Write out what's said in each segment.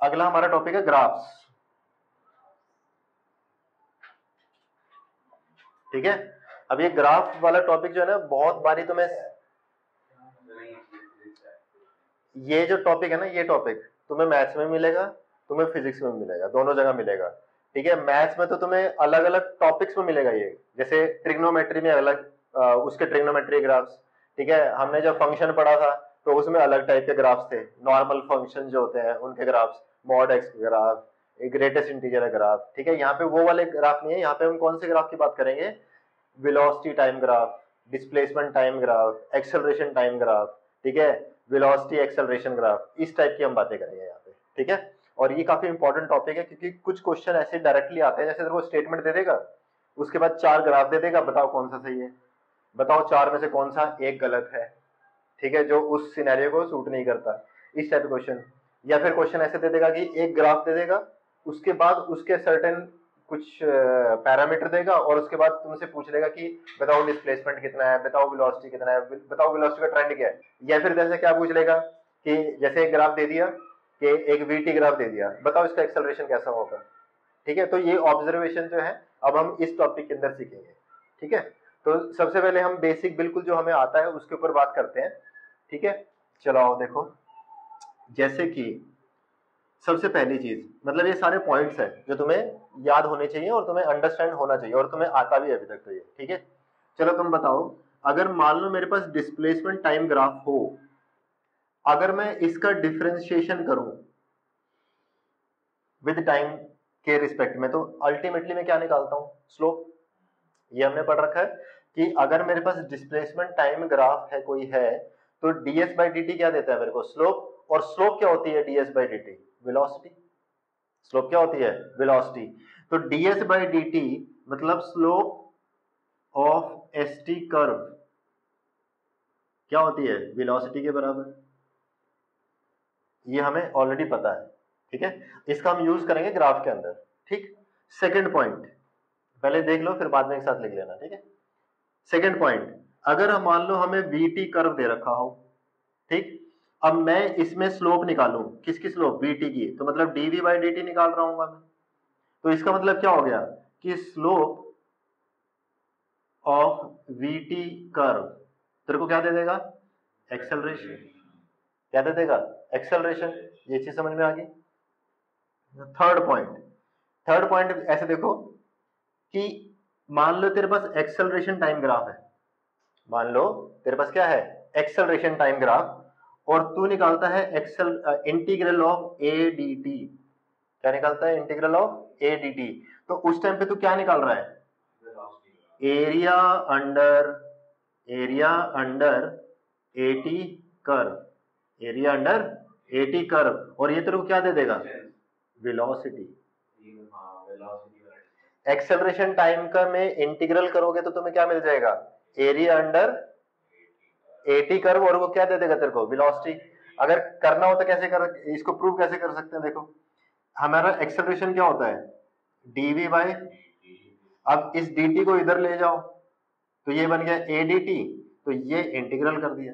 अगला हमारा टॉपिक है ग्राफ्स। ठीक है, अब ये ग्राफ वाला टॉपिक जो है ना, बहुत बारी तुम्हें ये जो टॉपिक है ना, ये टॉपिक तुम्हें मैथ्स में मिलेगा, तुम्हें फिजिक्स में मिलेगा, दोनों जगह मिलेगा। ठीक है, मैथ्स में तो तुम्हें अलग अलग टॉपिक्स में मिलेगा ये, जैसे ट्रिग्नोमेट्री में अलग उसके ट्रिग्नोमेट्री ग्राफ्स। ठीक है, हमने जब फंक्शन पढ़ा था तो उसमें अलग टाइप के ग्राफ्स थे, नॉर्मल फंक्शन जो होते हैं उनके graphs, mod x graph, greatest integer graph. ठीक है, यहाँ पे वो वाले ग्राफ नहीं है, यहाँ पे हम कौन से ग्राफ की बात करेंगे, velocity time graph, displacement time graph, acceleration time graph. ठीक है, वेलोसिटी एक्सेलरेशन ग्राफ, इस टाइप की हम बातें करेंगे यहाँ पे। ठीक है, और ये काफी इंपॉर्टेंट टॉपिक है क्योंकि कुछ क्वेश्चन ऐसे डायरेक्टली आते हैं, जैसे तेरे को स्टेटमेंट दे देगा, उसके बाद 4 ग्राफ दे देगा, बताओ कौन सा सही है, बताओ 4 में से कौन सा एक गलत है। ठीक है, जो उस सिनेरियो को सूट नहीं करता, इस टाइप का क्वेश्चन। या फिर क्वेश्चन ऐसे दे देगा कि एक ग्राफ दे देगा, उसके बाद उसके सर्टेन कुछ पैरामीटर देगा, और उसके बाद तुमसे पूछ लेगा कि बताओ डिस्प्लेसमेंट कितना है, बताओ वेलोसिटी कितना है, बताओ वेलोसिटी का ट्रेंड क्या है। या फिर जैसे क्या पूछ लेगा कि जैसे एक ग्राफ दे दिया कि एक वीटी ग्राफ दे दिया, बताओ इसका एक्सेलरेशन कैसा होगा। ठीक है, तो ये ऑब्जर्वेशन जो है अब हम इस टॉपिक के अंदर सीखेंगे। ठीक है, तो सबसे पहले हम बेसिक बिल्कुल जो हमें आता है उसके ऊपर बात करते हैं। ठीक है, चलो आओ देखो, जैसे कि सबसे पहली चीज, मतलब ये सारे पॉइंट्स हैं जो तुम्हें याद होने चाहिए और तुम्हें अंडरस्टैंड होना चाहिए, और तुम्हें आता भी है अभी तक तो ये। ठीक है, चलो तुम बताओ, अगर मान लो मेरे पास डिस्प्लेसमेंट टाइम ग्राफ हो, अगर मैं इसका डिफरेंशिएशन करूं विद टाइम के रिस्पेक्ट में, तो अल्टीमेटली मैं क्या निकालता हूं, स्लोप। ये हमने पढ़ रखा है कि अगर मेरे पास डिस्प्लेसमेंट टाइम ग्राफ है कोई है, तो ds बाई dt क्या देता है मेरे को, स्लोप। और स्लोप क्या होती है ds by dt, velocity. Slope क्या होती है, वेलोसिटी। तो ds बाई dt मतलब स्लोप ऑफ st कर्व क्या होती है, वेलोसिटी के बराबर। ये हमें ऑलरेडी पता है। ठीक है, इसका हम यूज करेंगे ग्राफ के अंदर। ठीक, सेकंड पॉइंट पहले देख लो, फिर बाद में एक साथ लिख लेना। ठीक है, सेकंड पॉइंट, अगर हम मान लो हमें वीटी कर्व दे रखा हो, ठीक, अब मैं इसमें स्लोप निकालूं, किसकी स्लोप, वीटी की, तो मतलब डीवी बाई डी टी निकाल रहा हूं मैं। तो इसका मतलब क्या हो गया कि स्लोप ऑफ वीटी कर्व तेरे को क्या दे देगा, एक्सेलरेशन। क्या दे देगा, एक्सेलरेशन। ये चीज समझ में आ गई। थर्ड पॉइंट, थर्ड पॉइंट ऐसे देखो कि मान लो तेरे पास एक्सेलरेशन टाइम ग्राफ है, मान लो तेरे पास क्या है, एक्सेलरेशन टाइम ग्राफ, और तू निकालता है integral of A D T. क्या निकालता है, integral of A D T. तो उस टाइम पे तू क्या निकाल रहा है, area under, area under a t curve, area under a t curve, और ये तेरे को क्या दे देगा, वेलोसिटी। एक्सेलरेशन टाइम का में इंटीग्रल करोगे तो तुम्हें क्या मिल जाएगा, एरिया अंडर एटी कर्व, और वो क्या दे देगा तेरे को, वेलोसिटी। अगर करना हो तो कैसे कर, इसको प्रूव कैसे कर सकते हैं, देखो हमारा एक्सेलरेशन क्या होता है, डीवी बाई, अब इस dt को इधर ले जाओ तो ये बन गया ए डी टी, तो ये इंटीग्रल कर दिया।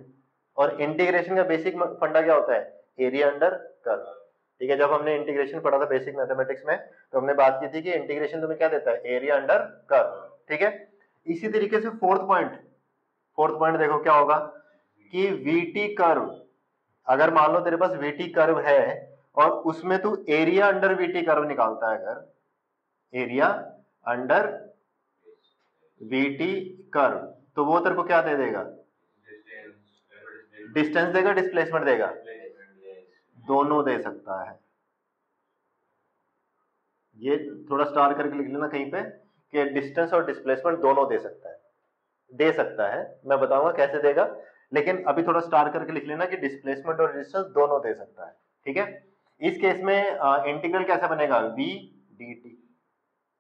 और इंटीग्रेशन का बेसिक फंडा क्या होता है, एरिया अंडर कर्व। ठीक है, जब हमने इंटीग्रेशन पढ़ा था बेसिक मैथमेटिक्स में, तो हमने बात की थी कि इंटीग्रेशन तुम्हें क्या देता है, एरिया अंडर कर्व। ठीक है, इसी तरीके से फोर्थ पॉइंट, फोर्थ पॉइंट देखो क्या होगा कि वीटी कर्व, अगर मान लो तेरे पास वीटी कर्व है और उसमें तू एरिया अंडर वीटी कर्व निकालता है, अगर एरिया अंडर वीटी कर्व, तो वो तेरे को क्या दे देगा, डिस्टेंस देगा, डिस्प्लेसमेंट देगा, दोनों दे सकता है। ये थोड़ा स्टार करके लिख लेना कहीं पे कि डिस्टेंस और डिस्प्लेसमेंट दोनों दे सकता है, दे सकता है, मैं बताऊंगा कैसे देगा, लेकिन अभी थोड़ा स्टार करके लिख लेना कि डिस्प्लेसमेंट और डिस्टेंस दोनों दे सकता है। ठीक है, इस केस में इंटीग्रल कैसा बनेगा, वी डी टी।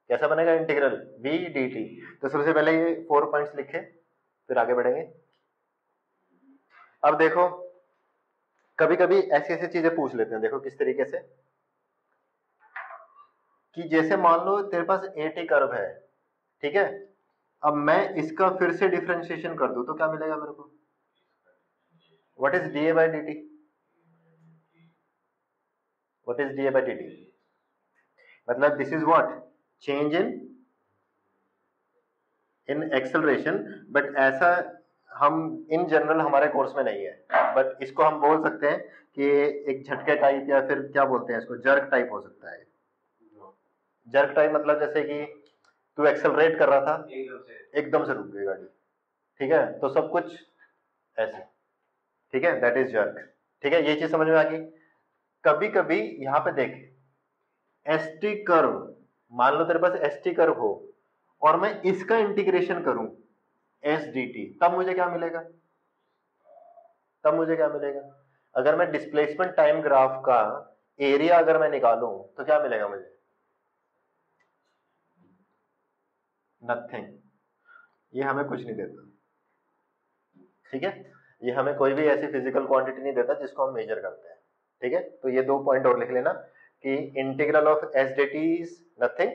कैसा बनेगा इंटीग्रल, वी डी टी। तो सबसे पहले ये 4 पॉइंट्स लिखे, फिर आगे बढ़ेंगे। अब देखो, कभी कभी ऐसी ऐसी चीजें पूछ लेते हैं, देखो किस तरीके से, कि जैसे मान लो तेरे पास ए टी कर्व है, ठीक है, अब मैं इसका फिर से डिफरेंशिएशन कर दूं तो क्या मिलेगा मेरे को, what is d a by d t, what is d a by d t? मतलब this is what change in acceleration, but ऐसा हम इन जनरल हमारे कोर्स में नहीं है, बट इसको हम बोल सकते हैं कि एक झटके टाइप या फिर क्या बोलते हैं इसको, जर्क टाइप हो सकता है। जर्क टाइप मतलब जैसे कि तू एक्सेलरेट कर रहा था, एकदम से रुक गई गाड़ी, ठीक है, तो सब कुछ ऐसे, ठीक है, दैट इज जर्क। ठीक है, ये चीज समझ में आ गई। कभी कभी यहाँ पे देख, एस टी कर्व, मान लो तेरे पास एस टी कर्व हो और मैं इसका इंटीग्रेशन करूं एस डी टी, तब मुझे क्या मिलेगा? तब मुझे क्या मिलेगा? अगर मैं डिस्प्लेसमेंट टाइम ग्राफ का एरिया अगर मैं निकालूं तो क्या मिलेगा मुझे? नथिंग। ये हमें कुछ नहीं देता, ठीक है, ये हमें कोई भी ऐसी फिजिकल क्वांटिटी नहीं देता जिसको हम मेजर करते हैं। ठीक है, तो ये 2 पॉइंट और लिख लेना कि integral of s d t is nothing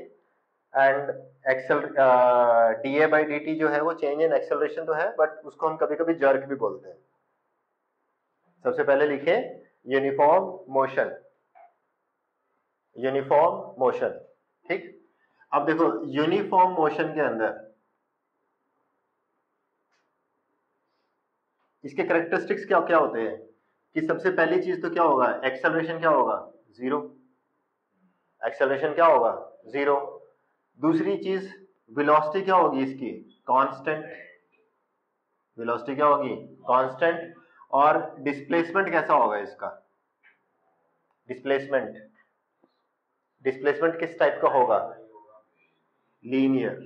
and excel d a by d t जो है वो चेंज इन एक्सेलरेशन तो है, बट उसको हम कभी कभी जर्क भी बोलते हैं। सबसे पहले लिखे यूनिफॉर्म मोशन, यूनिफॉर्म मोशन। ठीक, अब देखो यूनिफॉर्म मोशन के अंदर इसके कैरेक्टरिस्टिक्स क्या क्या होते हैं कि सबसे पहली चीज तो क्या होगा, एक्सेलरेशन क्या होगा? जीरो। एक्सेलरेशन क्या होगा? जीरो। दूसरी चीज वेलोसिटी क्या होगी इसकी? कांस्टेंट। वेलोसिटी क्या होगी? कांस्टेंट। और डिस्प्लेसमेंट कैसा होगा इसका? डिस्प्लेसमेंट, डिस्प्लेसमेंट किस टाइप का होगा? लीनियर।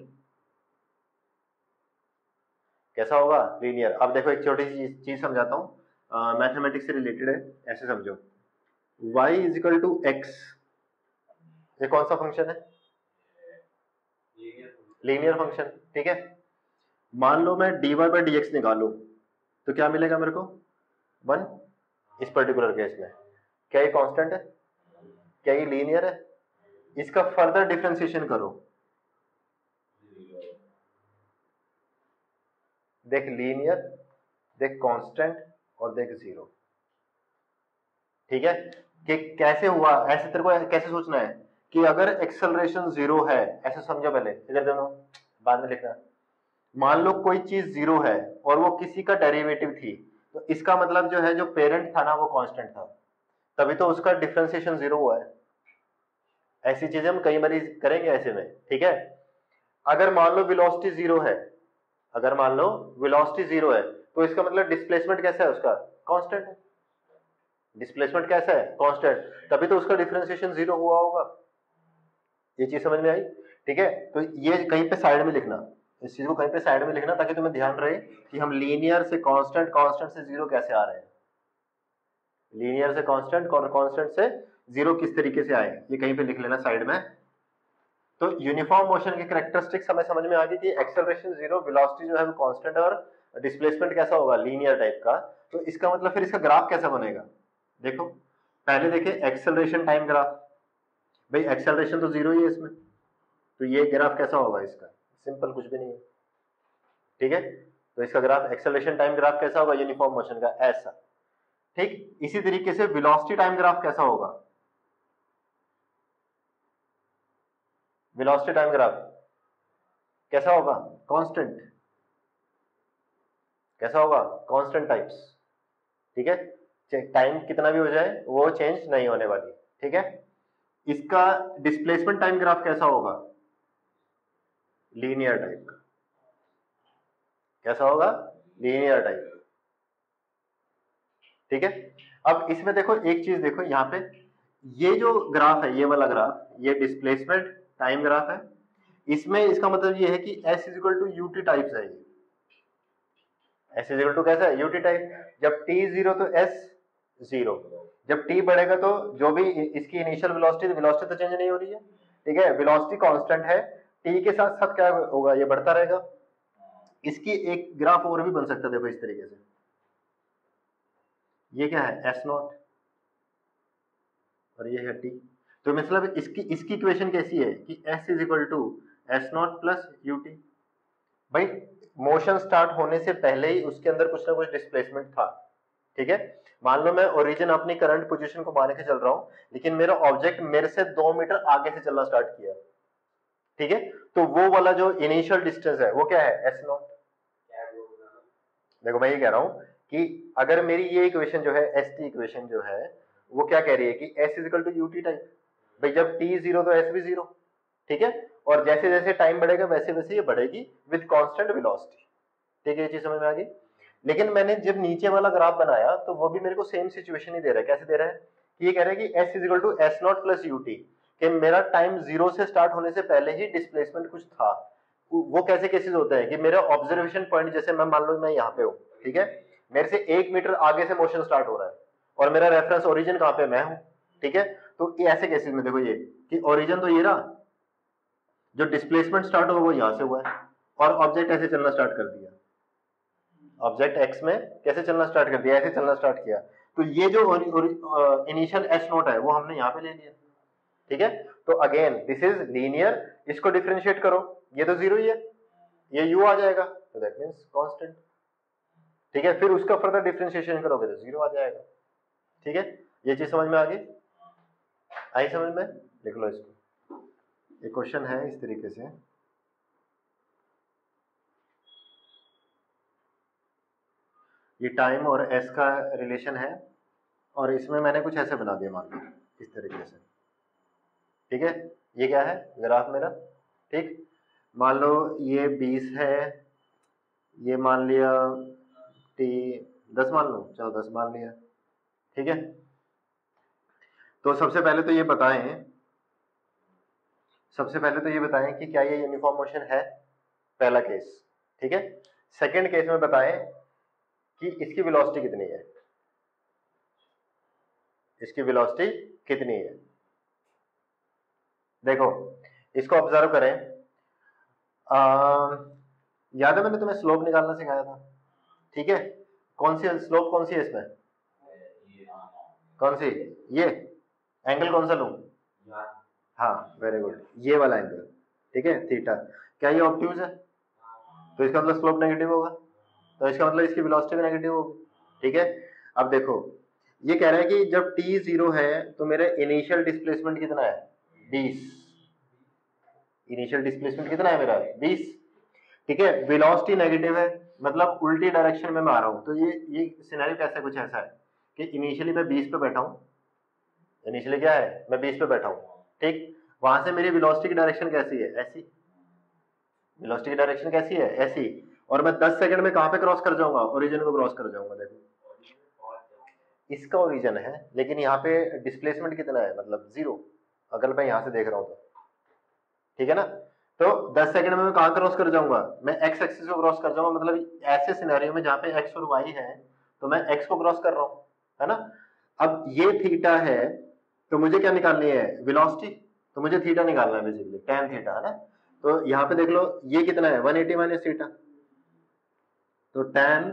कैसा होगा? लीनियर। अब देखो एक छोटी सी चीज समझाता हूं, मैथमेटिक्स से रिलेटेड है, ऐसे समझो। y is equal to x, ये कौन सा फंक्शन है? Linear function. ठीक है, मान लो मैं dy बाई डी एक्स निकालू तो क्या मिलेगा मेरे को? 1। इस पर्टिकुलर केस में क्या ये कांस्टेंट है? क्या ये लीनियर है? इसका फर्दर डिफरेंशिएशन करो, देख लीनियर, देख कांस्टेंट और देख जीरो। ठीक है, कि कैसे हुआ, ऐसे तेरे को कैसे सोचना है कि अगर एक्सेलरेशन जीरो है, ऐसे समझो, पहले इधर देखो, बाद में लिखना। मान लो कोई चीज जीरो है और वो किसी का डेरिवेटिव थी, तो इसका मतलब जो है, जो पेरेंट था ना वो कांस्टेंट था, तभी तो उसका डिफरेंशिएशन जीरो हुआ है। ऐसी चीजें हम कई बार करेंगे ऐसे में। ठीक है, अगर मान लो वेलोसिटी जीरो है, अगर मान लो वेलोसिटी जीरो है, तो इसका मतलब डिस्प्लेसमेंट कैसा है उसका? कांस्टेंट है। डिस्प्लेसमेंट कैसा है? कांस्टेंट, तभी तो उसका डिफरेंशिएशन जीरो हुआ होगा। ये चीज समझ में आई? ठीक है, तो ये कहीं पे साइड में लिखना, इस चीज को कहीं पे साइड में लिखना ताकि तुम्हें ध्यान रहे कि हम लीनियर से कांस्टेंट, कांस्टेंट से जीरो कैसे आ रहे हैं, लीनियर से कांस्टेंट और कांस्टेंट से जीरो किस तरीके से आए, ये कहीं पे लिख लेना साइड में। तो यूनिफॉर्म मोशन के कैरेक्टरिस्टिक्स हमें समझ में आ गई कि एक्सेलरेशन जीरो, वेलोसिटी जो है वो कांस्टेंट, और डिस्प्लेसमेंट कैसा होगा? लीनियर टाइप का। तो इसका मतलब फिर इसका ग्राफ कैसा बनेगा? देखो, पहले देखे एक्सेलरेशन टाइम ग्राफ, भाई एक्सेलरेशन तो जीरो ही है इसमें, तो ये ग्राफ कैसा होगा इसका? सिंपल, कुछ भी नहीं है। ठीक है, तो इसका ग्राफ एक्सेलरेशन टाइम ग्राफ कैसा होगा यूनिफॉर्म मोशन का? ऐसा। ठीक, इसी तरीके से वेलोसिटी टाइम ग्राफ कैसा होगा? वेलोसिटी टाइम ग्राफ कैसा होगा? कांस्टेंट। कैसा होगा? Constant types. ठीक है, टाइम कितना भी हो जाए वो चेंज नहीं होने वाली। ठीक है, इसका डिस्प्लेसमेंट टाइम ग्राफ कैसा होगा? लीनियर टाइप का। कैसा होगा? Linear type. ठीक है, अब इसमें देखो एक चीज देखो, यहाँ पे ये जो ग्राफ है, ये वाला ग्राफ, ये डिस्प्लेसमेंट टाइम ग्राफ है। इसमें इसका मतलब ये है कि s is equal to u t type है। s इज इक्वल टू कैसा है? U t type. जब t जीरो तो s जीरो, जब t बढ़ेगा तो जो भी इसकी इनिशियल वेलोसिटी, वेलोसिटी तो चेंज नहीं हो रही है। ठीक है, वेलोसिटी कांस्टेंट है, t के साथ साथ क्या होगा? ये बढ़ता रहेगा। इसकी एक ग्राफ और भी बन सकता है, देखो इस तरीके से, ये क्या है? s नॉट, और ये है t। तो मतलब इसकी इक्वेशन कैसी है कि s is equal to s not plus u t. भाई मोशन स्टार्ट होने से पहले ही उसके अंदर कुछ ना कुछ डिस्प्लेसमेंट था। ठीक है, मान लो मैं ओरिजिन अपनी करंट पोजीशन को मान के चल रहा हूं, लेकिन मेरा ऑब्जेक्ट मेरे से 2 मीटर आगे से चलना स्टार्ट किया, ठीक है, तो वो वाला जो इनिशियल डिस्टेंस है वो क्या है, एस नॉट। देखो मैं ये कह रहा हूं कि अगर मेरी ये इक्वेशन जो है, एस टी इक्वेशन जो है, वो क्या कह रही है कि s is equal to u t type. भाई जब टी जीरो तो एस भी जीरो, ठीक है, और जैसे जैसे टाइम बढ़ेगा वैसे वैसे ये बढ़ेगी विद कांस्टेंट वेलोसिटी, ठीक है, ये चीज समझ में आ गई। लेकिन मैंने जब नीचे वाला ग्राफ बनाया तो वो भी मेरे को सेम सिचुएशन ही दे रहा है। कैसे दे रहा है कि ये कह रहा है कि s is equal to s not plus u t, कि मेरा टाइम जीरो से स्टार्ट होने से पहले ही डिस्प्लेसमेंट कुछ था। वो कैसे केसेस होते हैं कि मेरा ऑब्जर्वेशन पॉइंट, जैसे मैं मान लो मैं यहाँ पे हूँ, ठीक है, मेरे से 1 मीटर आगे से मोशन स्टार्ट हो रहा है और मेरा रेफरेंस ओरिजिन कहाँ पे, मैं हूँ, ठीक है, तो ऐसे केसेस में देखो ये कि ओरिजिन तो ये रहा, जो डिस्प्लेसमेंट स्टार्ट हुआ वो यहाँ से हुआ है और ऑब्जेक्ट ऐसे चलना स्टार्ट कर दिया, ऑब्जेक्ट एक्स में कैसे चलना स्टार्ट कर दिया, ऐसे चलना स्टार्ट किया, तो ये जो इनिशियल एस नोट है वो हमने यहाँ पे ले लिया, ठीक है। तो अगेन दिस इज लीनियर, इसको डिफरेंशिएट करो, ये तो जीरो ही है, ये यू आ जाएगा, तो दैट मींस कांस्टेंट, ठीक है, फिर उसका फर्दर डिफरेंशिएशन करोगे तो जीरो आ जाएगा, ठीक है। ये चीज समझ में आ गई, आई समझ में, लिख लो इसको। ये क्वेश्चन है इस तरीके से, ये टाइम और एस का रिलेशन है और इसमें मैंने कुछ ऐसे बना दिया, मान लो इस तरीके से, ठीक है, ये क्या है, ग्राफ मेरा, ठीक, मान लो ये 20 है, ये मान लिया टी 10 मान लो, चलो 10 मान लिया, ठीक है। तो सबसे पहले तो ये बताएं, सबसे पहले तो ये बताएं कि क्या ये यूनिफॉर्म मोशन है, पहला केस, ठीक है। सेकंड केस में बताएं कि इसकी वेलोसिटी कितनी है, इसकी वेलोसिटी कितनी है। देखो इसको ऑब्जर्व करें, याद है मैंने तुम्हें स्लोप निकालना सिखाया था, ठीक है, कौन सी स्लोप, कौन सी है इसमें, कौन सी, ये एंगल कौन सा लूं, हाँ वेरी गुड, ये वाला एंगल, ठीक है, थीटा, क्या ये ऑब्ट्यूज है, तो इसका मतलब स्लोप नेगेटिव होगा, तो इसका मतलब इसकी वेलोसिटी भी नेगेटिव होगी, ठीक है। अब देखो ये कह रहा है कि जब t जीरो है तो मेरा इनिशियल डिस्प्लेसमेंट कितना है, 20, इनिशियल डिस्प्लेसमेंट कितना है मेरा, 20, ठीक है, वेलोसिटी नेगेटिव है, मतलब उल्टी डायरेक्शन में मैं आ रहा हूं, तो ये सिनेरियो कैसा, कुछ ऐसा है कि इनिशियली मैं 20 पे बैठा हूं, इनिशियली क्या है, मैं 20 पे बैठा हूं, ठीक, वहां से मेरी वेलोसिटी की डायरेक्शन कैसी है, ऐसी, वेलोसिटी की डायरेक्शन कैसी है, ऐसी, और मैं 10 सेकंड में कहां पे क्रॉस कर जाऊंगा, ओरिजिन को क्रॉस कर जाऊंगा, देखो इसका ओरिजिन है, लेकिन यहाँ पे डिस्प्लेसमेंट कितना है, मतलब जीरो, अगर मैं यहां से देख रहा हूं तो, ठीक है ना, तो 10 सेकंड में मैं कहां क्रॉस कर जाऊंगा, मैं एक्स एक्सिस को क्रॉस कर जाऊंगा, मतलब ऐसे सिनेरियो में जहां पे एक्स और वाई है तो मैं एक्स को क्रॉस कर रहा हूं, है ना। अब ये थीटा है तो मुझे क्या निकालनी है, वेलोसिटी, तो मुझे थीटा निकालना है बेसिकली, tan थीटा, है ना, तो यहाँ पे देख लो ये कितना है, 180 माइनस थीटा, तो tan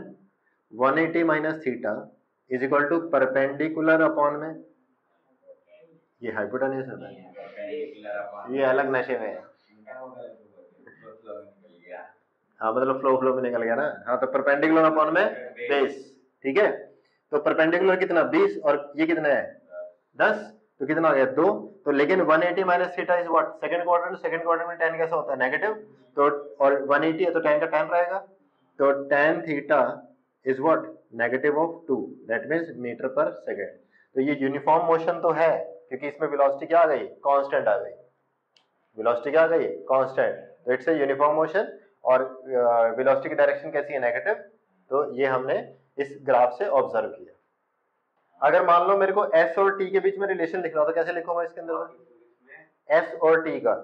180 minus theta is equal to perpendicular upon में, ये हाइपोटेन्यूज है, ये अलग नशे में है, हाँ मतलब फ्लो में निकल गया ना, हाँ तो परपेंडिकुलर अपॉन में बेस, ठीक है, तो परपेंडिकुलर कितना 20 और ये कितना है 10, तो कितना आ गया 2, तो लेकिन 180 minus theta is what, second quadrant, second quadrant में tan कैसा होता है, नेगेटिव, तो और 180 है तो tan का tan रहेगा, तो tan theta is what, negative of 2, that means meter पर सेकंड, तो ये यूनिफॉर्म मोशन तो है क्योंकि इसमें वेलोसिटी क्या आ गई, कांस्टेंट आ गई, वेलोसिटी क्या आ गई, कांस्टेंट, तो इट्स ए यूनिफॉर्म मोशन, और वेलोसिटी की डायरेक्शन कैसी है, नेगेटिव, तो ये हमने इस ग्राफ से ऑब्जर्व किया। अगर मान लो मेरे को एस और टी के बीच में रिलेशन लिखना हो तो कैसे लिखूंगा इसके अंदर, एस और टी का,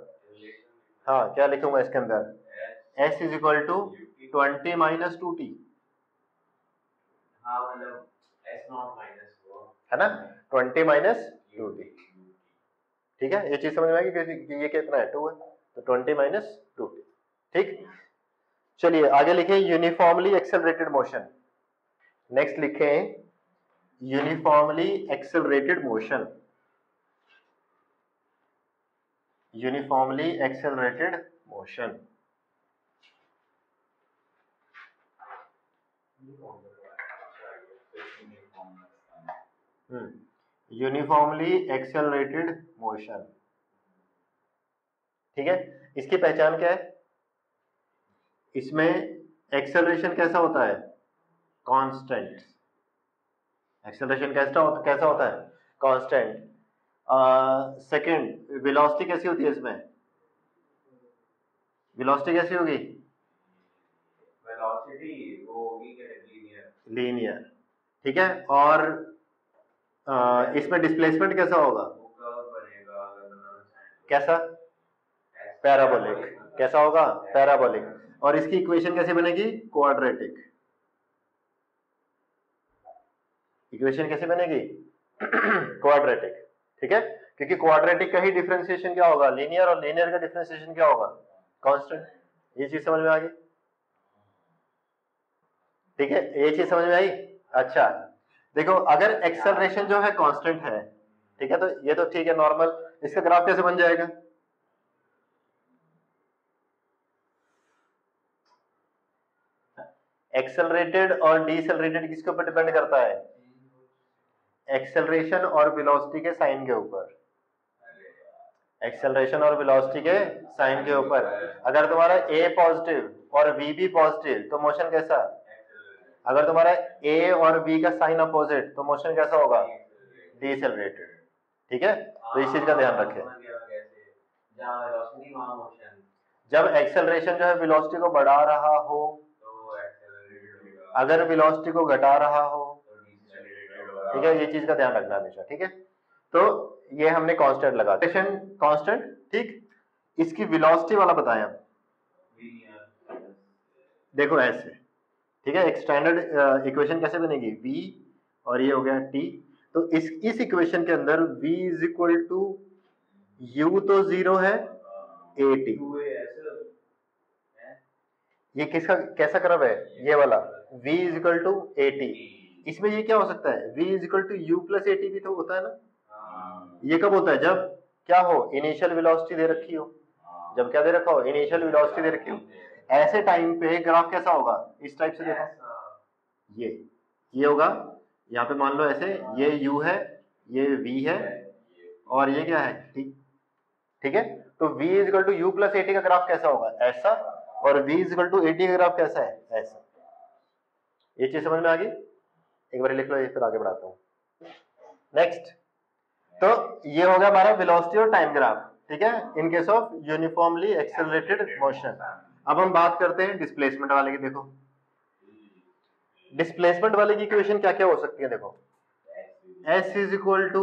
हाँ क्या लिखूंगा इसके अंदर, s is equal to 20 minus 2t, है ना, 20 माइनस 2t, ठीक है, ये चीज समझ में आएगी कि ये कितना है 2 है, तो 20 माइनस 2t, ठीक। चलिए आगे लिखें यूनिफॉर्मली एक्सेलरेटेड मोशन, नेक्स्ट लिखें uniformly accelerated motion, uniformly accelerated motion, uniformly accelerated motion. ठीक है, इसकी पहचान क्या है? इसमें एक्सेलरेशन कैसा होता है? कांस्टेंट। एक्सेलरेशन कैसा होता है? कांस्टेंट। सेकंड, वेलोसिटी कैसी होती है इसमें? वेलोसिटी कैसी होगी? वेलोसिटी वो होगी लीनियर। ठीक है, और इसमें डिस्प्लेसमेंट कैसा होगा? कैसा? पैराबोलिक। कैसा होगा? पैराबोलिक। और इसकी इक्वेशन कैसे बनेगी? क्वाड्रेटिक। इक्वेशन कैसे बनेगी? क्वाड्रेटिक। ठीक है, क्योंकि क्वाड्रेटिक का ही डिफरेंशिएशन क्या होगा? लीनियर, और लीनियर का डिफरेंशिएशन क्या होगा? कांस्टेंट। ये चीज समझ में आ गई? ठीक है, ये चीज समझ में आई? अच्छा, देखो अगर एक्सेलरेशन जो है कांस्टेंट है, ठीक है, तो ये तो ठीक है नॉर्मल। इसका ग्राफ कैसे बन जाएगा? एक्सेलरेटेड और डीसेलरेटेड किसके ऊपर डिपेंड करता है? एक्सेलरेशन और वेलोसिटी के साइन के ऊपर। एक्सेलरेशन और वेलोसिटी के साइन के ऊपर। अगर तुम्हारा ए पॉजिटिव और वी भी पॉजिटिव तो मोशन कैसा? अगर तुम्हारा ए और बी का साइन अपोजिट तो मोशन कैसा होगा? डीसेलरेटेड। ठीक है, तो इस चीज का ध्यान रखें। जब एक्सेलरेशन जो है वेलोसिटी को बढ़ा रहा हो, अगर वेलोसिटी को घटा रहा हो, ठीक है, ये चीज का ध्यान रखना हमेशा। ठीक है, तो ये हमने कांस्टेंट लगा कांस्टेंट। ठीक, इसकी वेलोसिटी वाला बताएं अब। देखो ऐसे, ठीक है, एक स्टैंडर्ड इक्वेशन कैसे बनेगी? v और ये हो गया t। तो इस इक्वेशन के अंदर v is equal to u तो जीरो है, at। ये किसका कैसा कर्व है? ये वाला v is equal to at। इसमें ये क्या हो सकता है? v is equal to u plus at भी तो होता है ना। ये कब होता है? जब क्या हो? इनिशियल वेलोसिटी दे रखी हो। जब क्या दे रखा हो? इनिशियल वेलोसिटी दे रखी हो। ऐसे टाइम पे ग्राफ कैसा होगा? इस टाइप से देखो, ये होगा। यहाँ पे मान लो ऐसे, ये u है, ये v है, और ये क्या है? t। ठीक है, तो v is equal to u plus at का ग्राफ कैसा होगा? ऐसा। और v is equal to at का ग्राफ कैसा है? ऐसा। ये चीज समझ में आ गई? एक बार लिख लो, ये फिर आगे बढ़ाता हूँ। नेक्स्ट, तो ये हो गया हमारा वेलोसिटी और टाइम ग्राफ। ठीक है, in case of uniformly accelerated motion. अब हम बात करते हैं डिस्प्लेसमेंट वाले की। देखो डिस्प्लेसमेंट वाले की इक्वेशन क्या क्या हो सकती है? देखो s is equal to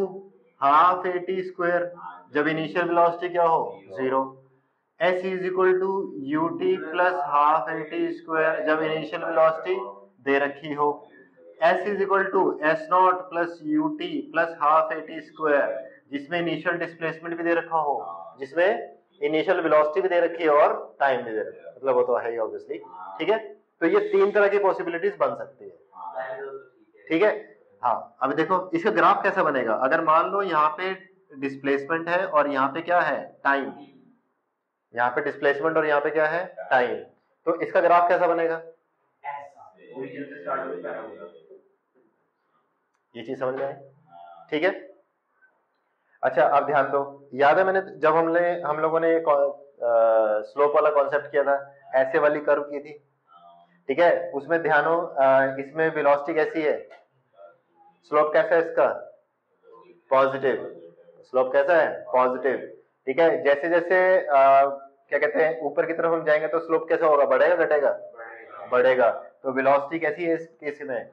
half at square, जब इनिशियल वेलोसिटी क्या हो? Zero. s is equal to ut plus half at square, जब इनिशियल वेलोसिटी दे रखी हो। s is equal to s not plus ut plus half at square, जिसमें initial displacement भी दे रखा हो, जिसमें इनिशियल वेलोसिटी भी दे रखी है और टाइम भी दे रखा है, मतलब वो तो है ही ऑब्वियसली। ठीक है, तो ये तीन तरह की पॉसिबिलिटीज बन सकती है। ठीक है, हाँ, अब देखो इसका ग्राफ कैसा बनेगा? अगर मान लो यहाँ पे डिस्प्लेसमेंट है और यहाँ पे क्या है? टाइम। यहाँ पे डिस्प्लेसमेंट और यहाँ पे क्या है? टाइम। तो इसका ग्राफ कैसा बनेगा? ये चीज समझ में आई? ठीक है, अच्छा अब ध्यान दो। याद है मैंने जब हम लोगों ने स्लोप वाला कॉन्सेप्ट किया था, ऐसे वाली कर्व की थी। ठीक है, उसमें ध्यान हो, इसमें वेलोसिटी कैसी है? स्लोप कैसा है इसका? पॉजिटिव। स्लोप कैसा है? पॉजिटिव। ठीक है, जैसे जैसे क्या कहते हैं ऊपर की तरफ हम जाएंगे तो स्लोप कैसा होगा? बढ़ेगा घटेगा? बढ़ेगा। तो वेलोसिटी कैसी है इस केस में?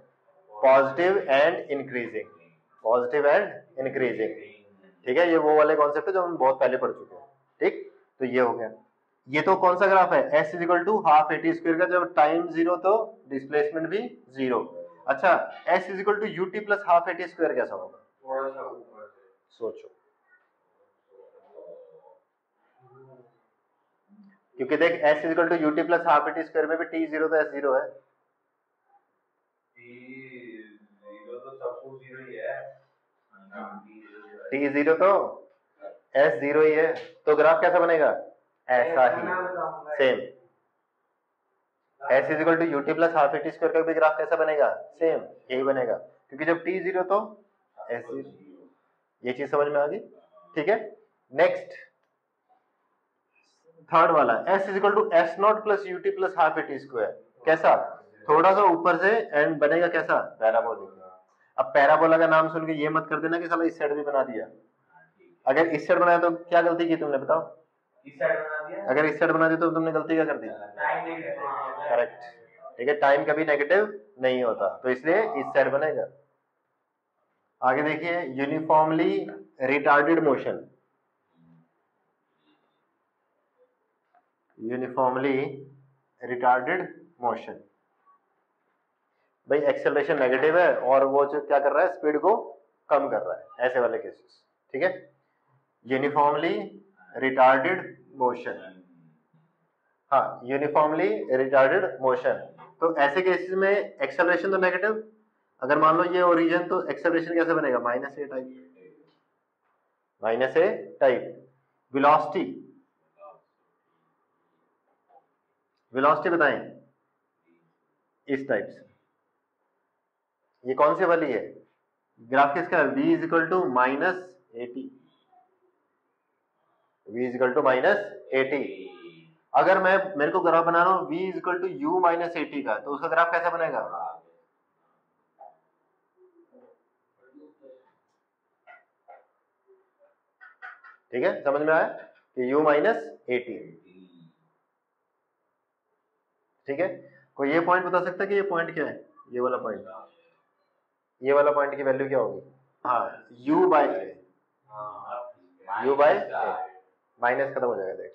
Positive and increasing. Positive and increasing. ठीक है, ये वो वाले कॉन्सेप्ट है जो हम बहुत पहले पढ़ चुके हैं। ठीक, तो ये हो गया। ये तो कौन सा ग्राफ है? s is equal to half at square का, जब टाइम जीरो तो डिस्प्लेसमेंट भी जीरो। अच्छा, s is equal to ut plus half at square कैसा होगा? थोड़ा सा ऊपर से सोचो, क्योंकि देख s is equal to ut plus half at square में भी t जीरो तो s जीरो है। जीरो तो सब कुछ जीरो ही है। t जीरो तो s जीरो ही है, तो ग्राफ कैसा बनेगा? ऐसा ही, same. s is equal to ut plus half at square का भी ग्राफ कैसा बनेगा? सेम, यही बनेगा, क्योंकि जब t जीरो तो s, ये चीज समझ में आ गई, ठीक है। नेक्स्ट थर्ड वाला s is equal to s not plus u t plus half a t square, कैसा, थोड़ा सा ऊपर से एंड बनेगा कैसा, पैराबोलिक। अब पैराबोला का नाम सुन के ये मत कर देना कि साला इस साइड भी बना दिया। अगर इस साइड बनाया तो क्या गलती की तुमने बताओ, इस साइड बना दिया, अगर इस साइड बना दी तो तुमने गलती क्या कर दी, करेक्ट, ठीक है, टाइम कभी नेगेटिव नहीं होता तो इसलिए इस साइड बनेगा। आगे देखिए uniformly retarded motion, uniformly retarded motion, भाई एक्सेलरेशन नेगेटिव है और वो जो क्या कर रहा है, स्पीड को कम कर रहा है, ऐसे वाले केसेस, ठीक है। यूनिफॉर्मली रिटार्डेड मोशन, हाँ यूनिफॉर्मली रिटार्डेड मोशन, तो ऐसे केसेस में एक्सेलरेशन तो नेगेटिव, अगर मान लो ये ओरिजिन तो एक्सेलरेशन कैसे बनेगा, माइनस ए टाइप, माइनस ए टाइप। वेलोसिटी, वेलोसिटी बताएं इस टाइप से, ये कौन सी वाली है, ग्राफ किसका है, v is equal to minus a t, v is equal to minus a t. अगर मैं मेरे को ग्राफ बना रहा हूं v is equal to u minus a t का, तो उसका ग्राफ कैसा बनेगा, ठीक है, समझ में आया कि u माइनस ए टी, ठीक है। कोई ये पॉइंट बता सकता है कि ये पॉइंट क्या है, ये वाला पॉइंट, ये वाला पॉइंट की वैल्यू क्या होगी, हाँ u बाय ए, u बाय ए, माइनस खत्म हो जाएगा देख,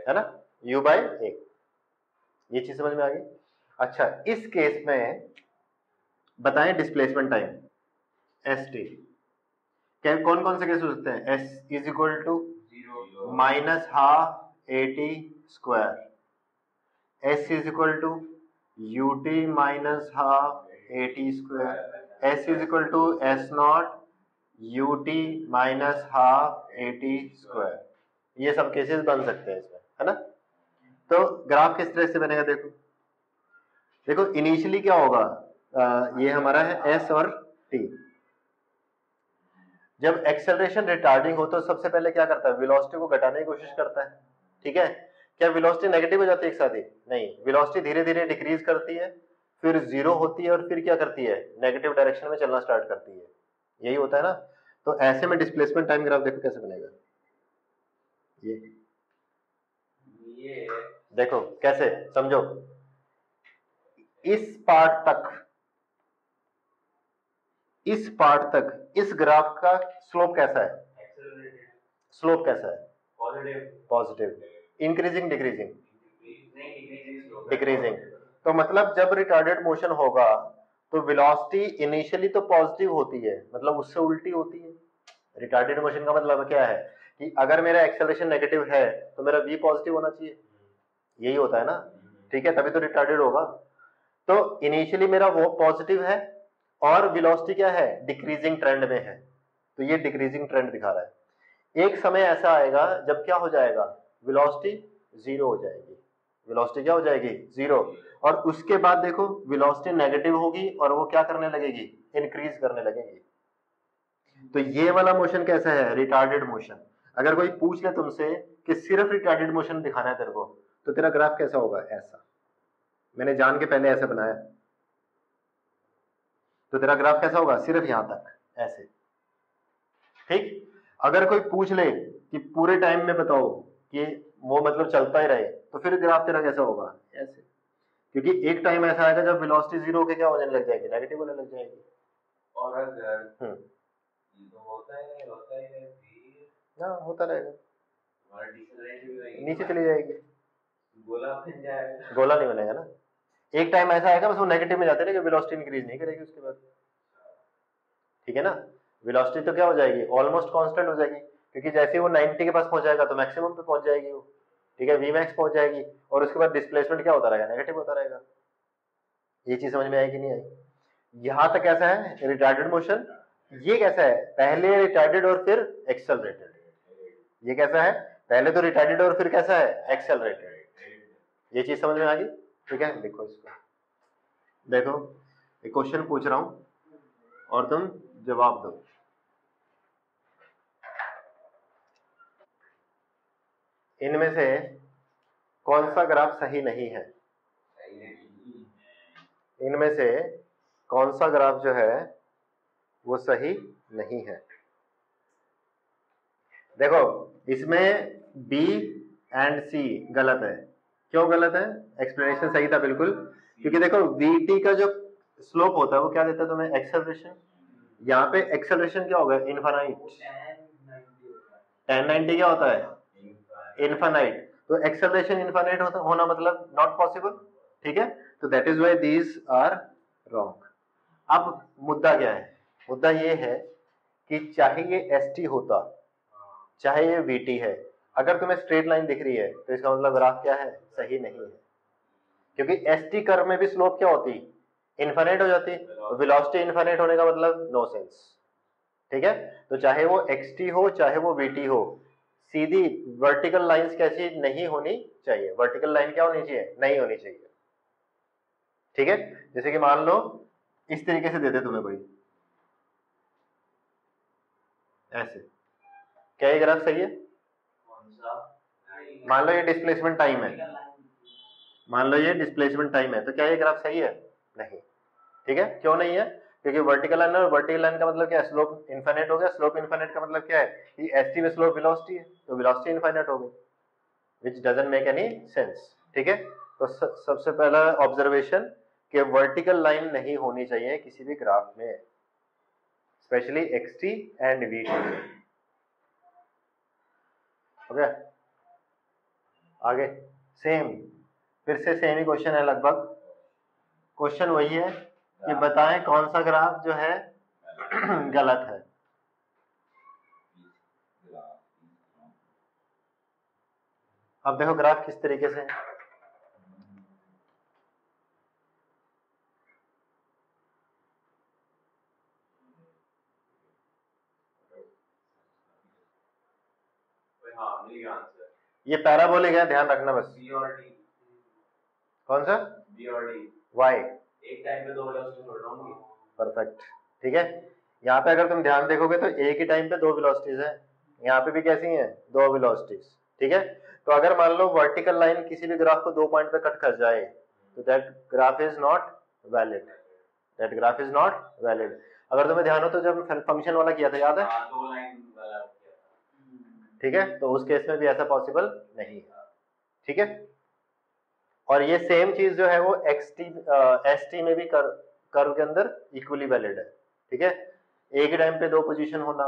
है ना, u बाय ए, ये चीज समझ में आ गई। अच्छा इस केस में बताएं डिस्प्लेसमेंट टाइम एस टी, क्या कौन कौन से केस हो सकते हैं, s is equal to minus half a t square, s is equal to u t minus half a t square, s is equal to s not u t minus half a t square, ये सब cases बन सकते हैं इसमें, है ना। तो graph किस तरह से बनेगा, देखो देखो इनिशियली क्या होगा, ये हमारा है एस और टी, जब एक्सेलरेशन रिटार्डिंग हो तो सबसे पहले क्या करता है, वेलोसिटी को घटाने की कोशिश करता है, ठीक है। क्या वेलोसिटी नेगेटिव हो जाती है एक साथ ही, नहीं, वेलोसिटी धीरे धीरे डिक्रीज करती है, फिर जीरो होती है और फिर क्या करती है, नेगेटिव डायरेक्शन में चलना स्टार्ट करती है, यही होता है ना। तो ऐसे में डिस्प्लेसमेंट टाइम ग्राफ देखो कैसे बनेगा, ये देखो कैसे, समझो, इस पार्ट तक, इस पार्ट तक इस ग्राफ का स्लोप कैसा है, स्लोप कैसा है, positive, positive, increasing decreasing, decreasing, तो मतलब जब रिटार्डेड मोशन होगा तो वेलोसिटी इनिशियली तो पॉजिटिव होती है, मतलब उससे उल्टी होती है। रिटार्डेड मोशन का मतलब क्या है कि अगर मेरा एक्सेलरेशन नेगेटिव है तो मेरा v पॉजिटिव होना चाहिए, यही होता है ना, ठीक है, तभी तो रिटार्डेड होगा। तो इनिशियली मेरा वो पॉजिटिव है और वेलोसिटी क्या है, डिक्रीजिंग ट्रेंड में है, तो ये डिक्रीजिंग ट्रेंड दिखा रहा है। एक समय ऐसा आएगा जब क्या हो जाएगा, वेलोसिटी जीरो हो जाएगी, वेलोसिटी क्या हो जाएगी, जीरो, और उसके बाद देखो वेलोसिटी नेगेटिव होगी और वो क्या करने लगेगी, इंक्रीज करने लगेगी। तो ये वाला मोशन कैसा है, रिटार्डेड मोशन। अगर कोई पूछ ले तुमसे कि सिर्फ रिटार्डेड मोशन दिखाना है तेरे को, तो तेरा ग्राफ कैसा होगा, ऐसा, मैंने जान के पहले ऐसा बनाया, तो तेरा ग्राफ कैसा होगा, सिर्फ यहां तक ऐसे, ठीक। अगर कोई पूछ ले कि पूरे टाइम में बताओ कि वो मतलब चलता ही रहे, तो फिर ग्राफ तेरा कैसा होगा, ऐसे, क्योंकि एक टाइम ऐसा आएगा जब वेलोसिटी जीरो के क्या होने लग जाएगी, नेगेटिव होने लग जाएगी। और अगर ये तो होता है फिर हाँ होता रहेगा, हमारा डिसेंट भी रहेगी, नीचे चली जाएगी, गोला बन जाएगा, गोला नहीं बनेगा ना, एक टाइम ऐसा आएगा बस वो नेगेटिव में जाते रहेगा, वेलोसिटी इंक्रीज नहीं करेगी उसके बाद, ठीक है ना। वेलोसिटी तो क्या हो जाएगी, ऑलमोस्ट कांस्टेंट हो जाएगी, क्योंकि जैसे ही वो 90 के पास पहुंच जाएगा तो मैक्सिमम पे पहुंच जाएगी वो, ठीक है, Vmax पहुंच जाएगी, और उसके बाद डिस्प्लेसमेंट क्या होता रहेगा, नेगेटिव होता रहेगा। ये चीज समझ में आई कि नहीं आई, यहां तक कैसा है रिटार्डेड मोशन, ये कैसा है, पहले रिटार्डेड और फिर एक्सेलरेटेड, ये कैसा है, पहले तो रिटार्डेड और फिर कैसा है, एक्सेलरेटेड, ये चीज समझ में आ गई, ठीक है। देखो इसको, देखो एक क्वेश्चन पूछ रहा हूं और तुम जवाब दो। इनमें से कौन सा ग्राफ सही नहीं है? इनमें से कौन सा ग्राफ जो है वो सही नहीं है? देखो इसमें बी एंड सी गलत है। क्यों गलत है? एक्सप्लेनेशन सही था बिल्कुल, क्योंकि देखो वीटी का जो स्लोप होता है वो क्या देता है तुम्हें? एक्सेलरेशन। यहाँ पे एक्सेलरेशन क्या होगा? इनफाइनाइट। tan 90 क्या होता है? इनफाइनाइट। तो एक्सेलरेशन इनफाइनाइट होना मतलब नॉट पॉसिबल, ठीक है? तो that is why these are wrong. अब मुद्दा क्या है? मुद्दा ये है कि चाहे ये एस टी होता, चाहे ये वीटी है, अगर तुम्हें स्ट्रेट लाइन दिख रही है तो इसका मतलब ग्राफ क्या है? सही नहीं है। क्योंकि एस टी कर्व में भी स्लोप क्या होती? इनफाइनाइट हो जाती। वेलोसिटी इनफाइनाइट होने का मतलब नो सेंस, ठीक है? तो चाहे वो एक्स टी हो चाहे वो वीटी हो, सीधी वर्टिकल लाइंस कैसी नहीं होनी चाहिए? वर्टिकल लाइन क्या होनी चाहिए? नहीं होनी चाहिए, ठीक है? जैसे कि मान लो इस तरीके से देते तुम्हें कोई ऐसे, क्या ये ग्राफ सही है? मान लो ये डिस्प्लेसमेंट टाइम है, मान लो ये डिस्प्लेसमेंट टाइम है, तो क्या ये ग्राफ सही है? नहीं, ठीक है? क्यों नहीं है? क्योंकि वर्टिकल लाइन और वर्टिकल लाइन का मतलब क्या है? स्लोप इनफाइनाइट हो गया। स्लोप इनफाइनाइट का मतलब क्या है? कि एस टी में स्लोप वेलोसिटी है, तो वेलोसिटी इनफाइनाइट हो गई, विच डजंट मेक एनी सेंस, ठीक है? तो सबसे पहला ऑब्जर्वेशन कि वर्टिकल लाइन नहीं होनी चाहिए किसी भी ग्राफ में, specially x T and we T में। हो गया? आगे सेम, फिर से सेम ही क्वेश्चन है लगभग। क्वेश्चन वही है कि बताएं कौन सा ग्राफ जो है गलत है। अब देखो ग्राफ किस तरीके से है। हाँ मिल गया आंसर। ये पैराबोलिक है, ध्यान रखना बस। बी और डी। कौन सा? बी और डी। वाई। एक टाइम पे दो वेलोसिटी छोड़ रहा हूँ। परफेक्ट, ठीक है? यहाँ पे अगर तुम ध्यान देखोगे तो एक ही टाइम पे दो वेलोसिटीज है, यहाँ पे भी कैसी हैं? दो वेलोसिटीज, ठीक है? तो अगर मान लो वर्टिकल लाइन किसी भी ग्राफ को दो पॉइंट पे कट कर जाए तो that graph is not valid, that graph is not valid. अगर तुम्हें ध्यान हो तो जब फंक्शन वाला किया था, याद है? दो लाइन वाला किया था, ठीक है? तो उस केस में भी ऐसा पॉसिबल नहीं है, ठीक है? और ये सेम चीज जो है वो एस टी में भी कर्व के अंदर इक्वली वैलिड है, ठीक है? एक ही टाइम पे दो पोजीशन होना,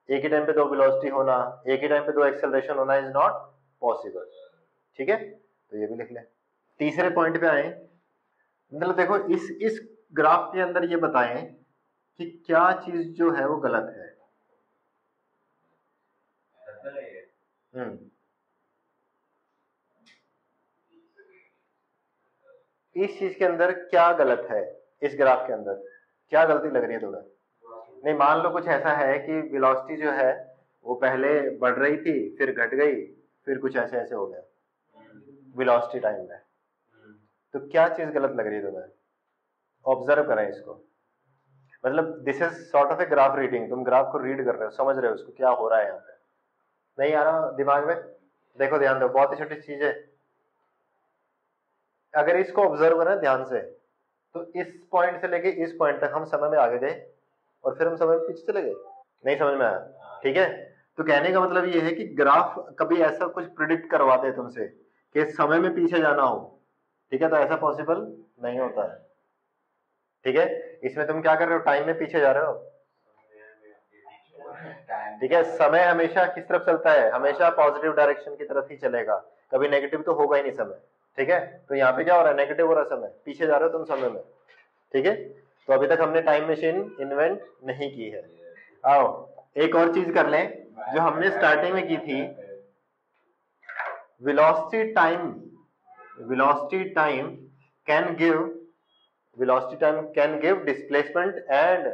एक ही टाइम पे दो वेलोसिटी होना, एक ही टाइम पे दो एक्सेलरेशन होना इज नॉट पॉसिबल, ठीक है? तो ये भी लिख लें। तीसरे पॉइंट पे आए, मतलब देखो इस ग्राफ के अंदर ये बताएं कि क्या चीज जो है वो गलत है। इस चीज के अंदर क्या गलत है? इस ग्राफ के अंदर क्या गलती लग रही है तुम्हें? नहीं, मान लो कुछ ऐसा है कि वेलोसिटी जो है वो पहले बढ़ रही थी, फिर घट गई, फिर कुछ ऐसे ऐसे हो गया वेलोसिटी टाइम में, तो क्या चीज गलत लग रही है तुम्हें? ऑब्जर्व करें इसको। मतलब this is sort of a graph reading, तुम ग्राफ को रीड कर रहे हो, समझ रहे हो उसको क्या हो रहा है यहाँ पे। नहीं आ रहा दिमाग में? देखो ध्यान दो, बहुत ही छोटी चीज है। अगर इसको ऑब्जर्व करें ध्यान से तो इस पॉइंट से लेके इस पॉइंट तक हम समय में आगे गए और फिर हम समय में पीछे चले गए। नहीं समझ में आया? ठीक है? तो कहने का मतलब ये है कि ग्राफ कभी ऐसा कुछ प्रिडिक्ट करवा दे तुमसे कि समय में पीछे जाना हो, ठीक है? तो ऐसा पॉसिबल नहीं होता है, ठीक है? इसमें तुम क्या कर रहे हो? टाइम में पीछे जा रहे हो, ठीक है? समय हमेशा किस तरफ चलता है? हमेशा पॉजिटिव डायरेक्शन की तरफ ही चलेगा, कभी नेगेटिव तो होगा ही नहीं समय, ठीक है? तो यहाँ पे क्या हो रहा है? नेगेटिव हो रहा है, समय पीछे जा रहे हो तुम समय में, ठीक है? तो अभी तक हमने टाइम मशीन इन्वेंट नहीं की है। आओ एक और चीज कर लें जो हमने स्टार्टिंग में की थी, velocity time can give displacement and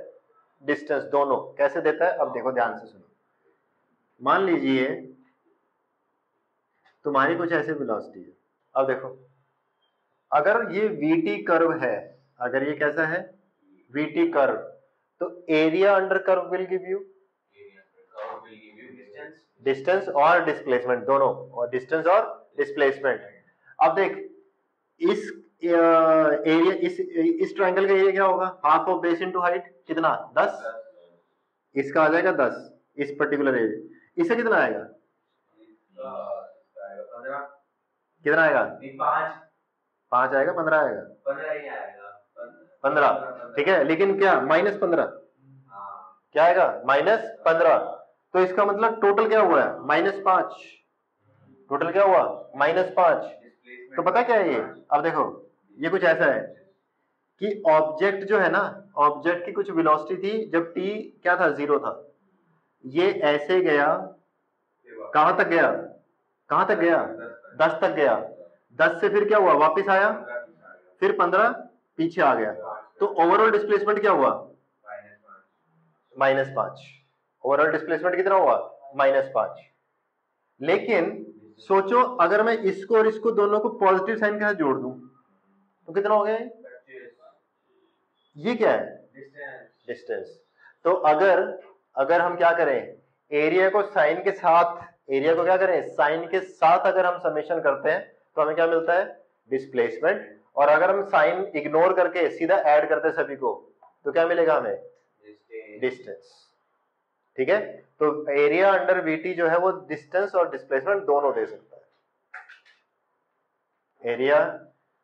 distance, दोनों कैसे देता है? अब देखो ध्यान से सुनो। मान लीजिए तुम्हारी कुछ ऐसी वेलोसिटी है, अब देखो अगर ये वीटी कर्व है, अगर ये कैसा है? VT कर्व, तो area under curve will give you distance और डिस्प्लेसमेंट दोनों, और डिस्टेंस और डिस्प्लेसमेंट। अब देख इस एरिया, इस ट्रायंगल का एरिया क्या होगा, half of base into height, कितना 10, इसका आ जाएगा 10, इस पर्टिकुलर एरिया, इससे कितना आएगा, कितना आएगा 5 आएगा, 15 आएगा, 15, ठीक है, लेकिन क्या -15, क्या आएगा -15, तो इसका मतलब टोटल क्या हुआ है -5, टोटल क्या हुआ -5। तो पता क्या है ये, अब देखो ये कुछ ऐसा है कि ऑब्जेक्ट जो है ना, ऑब्जेक्ट की कुछ वेलोसिटी थी जब t क्या था 0 था, ये ऐसे गया, कहां तक गया, कहां तक गया 10 तक गया, 10 से फिर क्या हुआ वापस आया, फिर 15 पीछे आ गया, तो ओवरऑल डिस्प्लेसमेंट क्या हुआ -5, ओवरऑल डिस्प्लेसमेंट कितना हुआ -5। लेकिन सोचो अगर मैं इसको और इसको दोनों को पॉजिटिव साइन के साथ जोड़ दूं तो कितना हो गया ये क्या है डिस्टेंस। तो अगर हम क्या करें, एरिया को साइन के साथ, एरिया को क्या करें साइन के साथ अगर हम समेशन करते हैं तो हमें क्या मिलता है डिस्प्लेसमेंट, और अगर हम साइन इग्नोर करके सीधा ऐड करते हैं सभी को तो क्या मिलेगा हमें डिस्टेंस, ठीक है। तो एरिया अंडर VT जो है वो डिस्टेंस और डिस्प्लेसमेंट दोनों दे सकता है, एरिया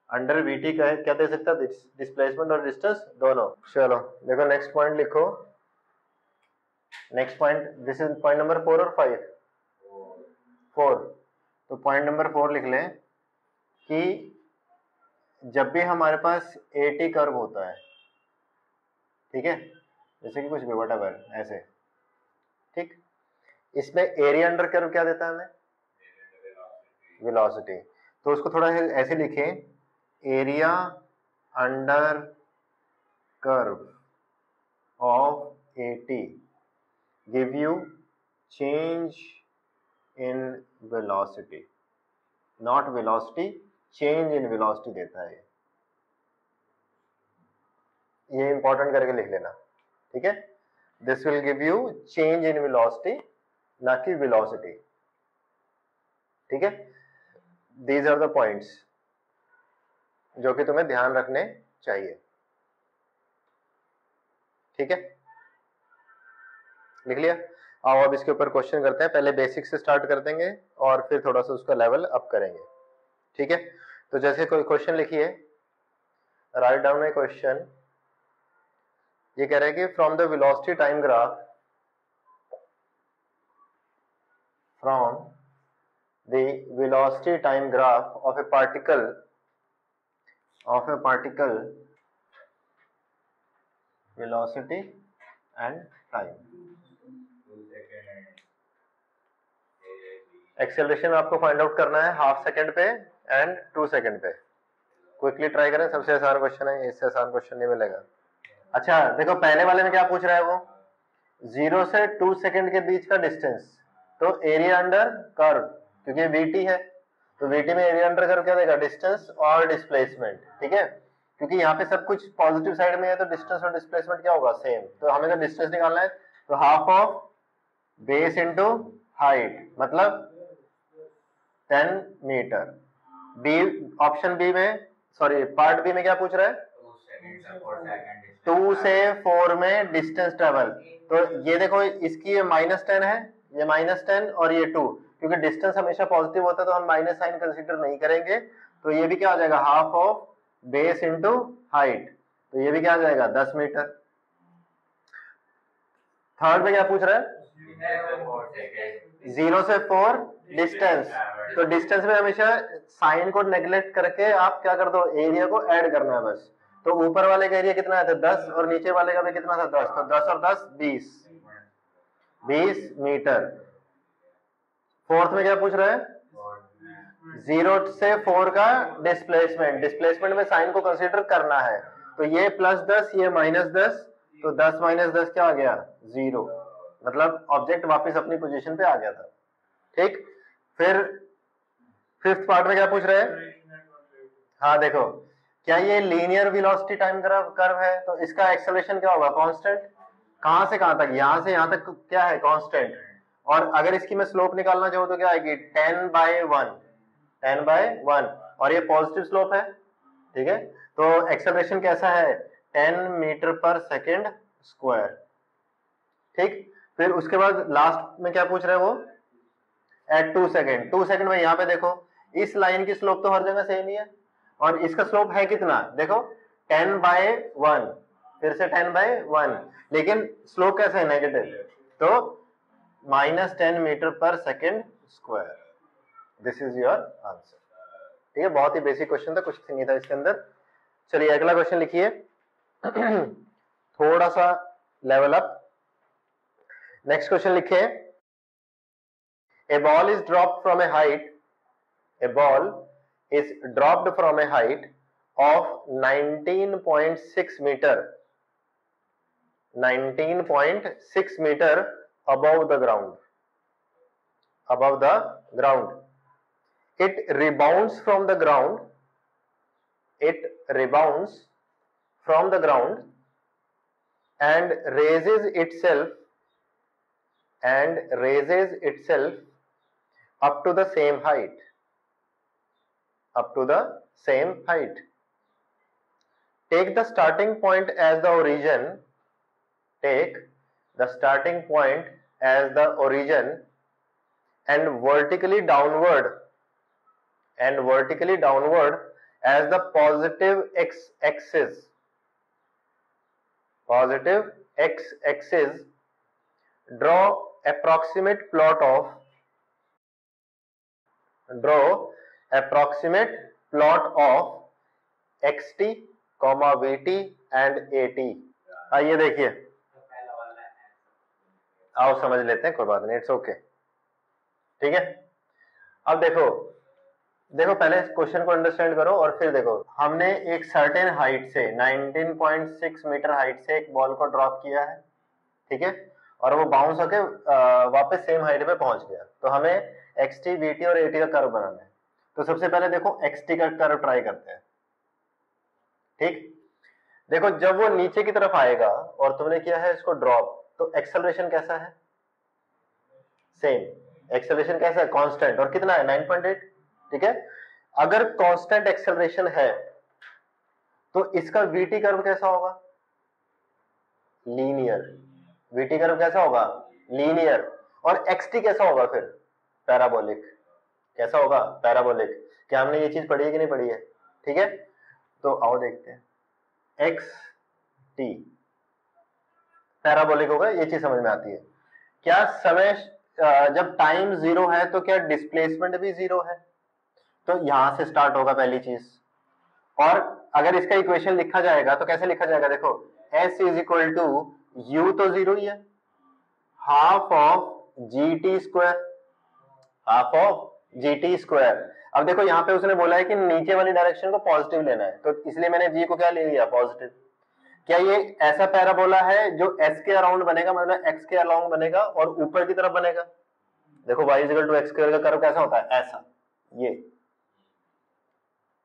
अंडर VT का क्या दे सकता है डिस्प्लेसमेंट और डिस्टेंस दोनों। चलो देखो नेक्स्ट पॉइंट लिखो, next point, this is point number 4 और 5, 4, तो पॉइंट नंबर 4 लिख लें कि जब भी हमारे पास AT कर्व होता है, ठीक है, जैसे कि कुछ भी व्हाटएवर ऐसे, ठीक, इसमें एरिया अंडर कर्व क्या देता है हमें वेलोसिटी, तो उसको थोड़ा ऐसे लिखें, area under curve of AT give you change in velocity, not velocity, change in velocity देता है, ये इंपॉर्टेंट करके लिख लेना, ठीक है, this will give you change in velocity, ना कि वेलोसिटी, ठीक है। दीज आर द पॉइंट्स जो कि तुम्हें ध्यान रखने चाहिए, ठीक है, लिख लिया। आओ अब इसके ऊपर क्वेश्चन करते हैं, पहले बेसिक से स्टार्ट कर देंगे और फिर थोड़ा सा उसका लेवल अप करेंगे, ठीक है। तो जैसे कोई क्वेश्चन लिखिए, राइट डाउन ए क्वेश्चन, ये कह रहा है कि from the velocity time graph, from the velocity time graph of A particle velocity and time, acceleration आपको फाइंड आउट करना है हाफ सेकंड पे एंड 2 सेकंड पे, क्विकली ट्राई करें, सबसे आसान क्वेश्चन है, इससे आसान क्वेश्चन नहीं मिलेगा। अच्छा देखो पहले वाले में क्या पूछ रहा है वो, 0 से 2 सेकंड के बीच का डिस्टेंस, तो एरिया अंडर कर्व, क्योंकि VT है तो VT में एरिया अंडर कर्व क्या देगा डिस्टेंस और डिस्प्लेसमेंट, ठीक है, क्योंकि यहाँ पे सब कुछ पॉजिटिव साइड में है तो डिस्टेंस और डिस्प्लेसमेंट क्या होगा सेम, तो हमें तो डिस्टेंस निकालना है, तो half of base into height मतलब 10 मीटर। बी ऑप्शन बी में, सॉरी पार्ट बी में क्या पूछ रहा है 2 से 4 में डिस्टेंस ट्रेवल, तो ये देखो इसकी ये -10 है, ये -10 और ये 2, क्योंकि डिस्टेंस हमेशा पॉजिटिव होता है तो हम माइनस साइन कंसीडर नहीं करेंगे, तो ये भी क्या हो जाएगा half of base into height, तो ये भी क्या आ जाएगा 10 मीटर। थर्ड में क्या पूछ रहा है 0 से 4 डिस्टेंस, तो डिस्टेंस में हमेशा साइन को नेग्लेक्ट करके आप क्या कर दो एरिया को ऐड करना है बस, तो ऊपर वाले का एरिया कितना है 10 और नीचे वाले का भी कितना था 10, तो 10 और 10 20 मीटर। फोर्थ में क्या पूछ रहा है 0 से 4 का डिस्प्लेसमेंट, डिस्प्लेसमेंट में साइन को कंसीडर करना है, तो ये +10 ये -10, तो 10 - 10 क्या आ गया 0, मतलब ऑब्जेक्ट वापस अपनी पोजीशन पे आ गया था, ठीक। फिर फिफ्थ पार्ट में क्या पूछ रहे हैं, हाँ देखो क्या ये लीनियर वेलोसिटी टाइम कर्व है? तो इसका एक्सेलरेशन क्या होगा? कांस्टेंट। कहां से कहां तक? यहां से यहां तक क्या है? कांस्टेंट। और अगर इसकी मैं स्लोप निकालना चाहूँ तो क्या आएगी? 10/1, 10/1, और ये पॉजिटिव स्लोप है, ठीक है। तो एक्सेलरेशन कैसा है? 10 मीटर पर सेकेंड स्क्वायर, ठीक। फिर उसके बाद लास्ट में क्या पूछ रहे हैं वो? Eight 2 second. 2 सेकेंड में यहाँ पे देखो, इस लाइन की स्लोप तो हर जगह सेम ही है, और इसका स्लोप है कितना? देखो 10/1, फिर से 10/1, लेकिन स्लोप कैसा है? नेगेटिव, तो -10 metre per second square. This is your answer, ठीक है। बहुत ही बेसिक क्वेश्चन था, कुछ नहीं था इसके अंदर। चलिए अगला क्वेश्चन लिखिए। थोड़ा सा लेवल अप। नेक्स्ट क्वेश्चन लिखिए। A ball is dropped from a height. A ball is dropped from a height of 19.6 meter. 19.6 meter above the ground. Above the ground. It rebounds from the ground. It rebounds from the ground and raises itself up to the same height. Up to the same height. Take the starting point as the origin. Take the starting point as the origin and vertically downward as the positive x-axis. Positive x-axis. Draw approximate plot of xt, vt and at. आइए देखिए, आओ समझ लेते हैं, कोई बात नहीं, it's okay, ठीक है। अब देखो पहले क्वेश्चन को अंडरस्टैंड करो और फिर देखो। हमने एक सर्टेन हाइट से 19.6 मीटर हाइट से एक बॉल को ड्रॉप किया है, ठीक है, और वो बाउंस होके वापस सेम हाइट पे पहुंच गया। तो हमें xt, vt और at का कर्व बनाना है। तो सबसे पहले देखो xt का कर्व ट्राई करते हैं, ठीक। देखो जब वो नीचे की तरफ आएगा और तुमने किया है इसको ड्रॉप, तो एक्सेलरेशन कैसा है? सेम। एक्सेलरेशन कैसा है? कांस्टेंट। और कितना है? 9.8, ठीक है। अगर कांस्टेंट एक्सेलरेशन है तो इसका vt कर्व कैसा होगा? लीनियर। vt कर्व कैसा होगा? लीनियर। और xt कैसा होगा फिर? पैराबोलिक। कैसा होगा? पैराबोलिक। क्या हमने ये चीज पढ़ी है कि नहीं पढ़ी है? ठीक है, तो आओ देखते हैं। xt पैराबोलिक होगा, ये चीज समझ में आती है। क्या समय जब टाइम 0 है तो क्या डिस्प्लेसमेंट भी 0 है? तो यहां से स्टार्ट होगा पहली चीज। और अगर इसका इक्वेशन लिखा जाएगा तो कैसे लिखा जाएगा? देखो s is equal to u तो 0 ही है, half of gt square, half of gt square. अब देखो यहाँ पे उसने बोला है कि नीचे वाली डायरेक्शन को पॉजिटिव लेना है, तो इसलिए मैंने g को क्या ले लिया? पॉजिटिव। क्या ये ऐसा पैराबोला है जो s के अराउंड बनेगा, मतलब x के अराउंड बनेगा और ऊपर की तरफ बनेगा? देखो y equal to x square का कर्व कैसा होता है? ऐसा। ये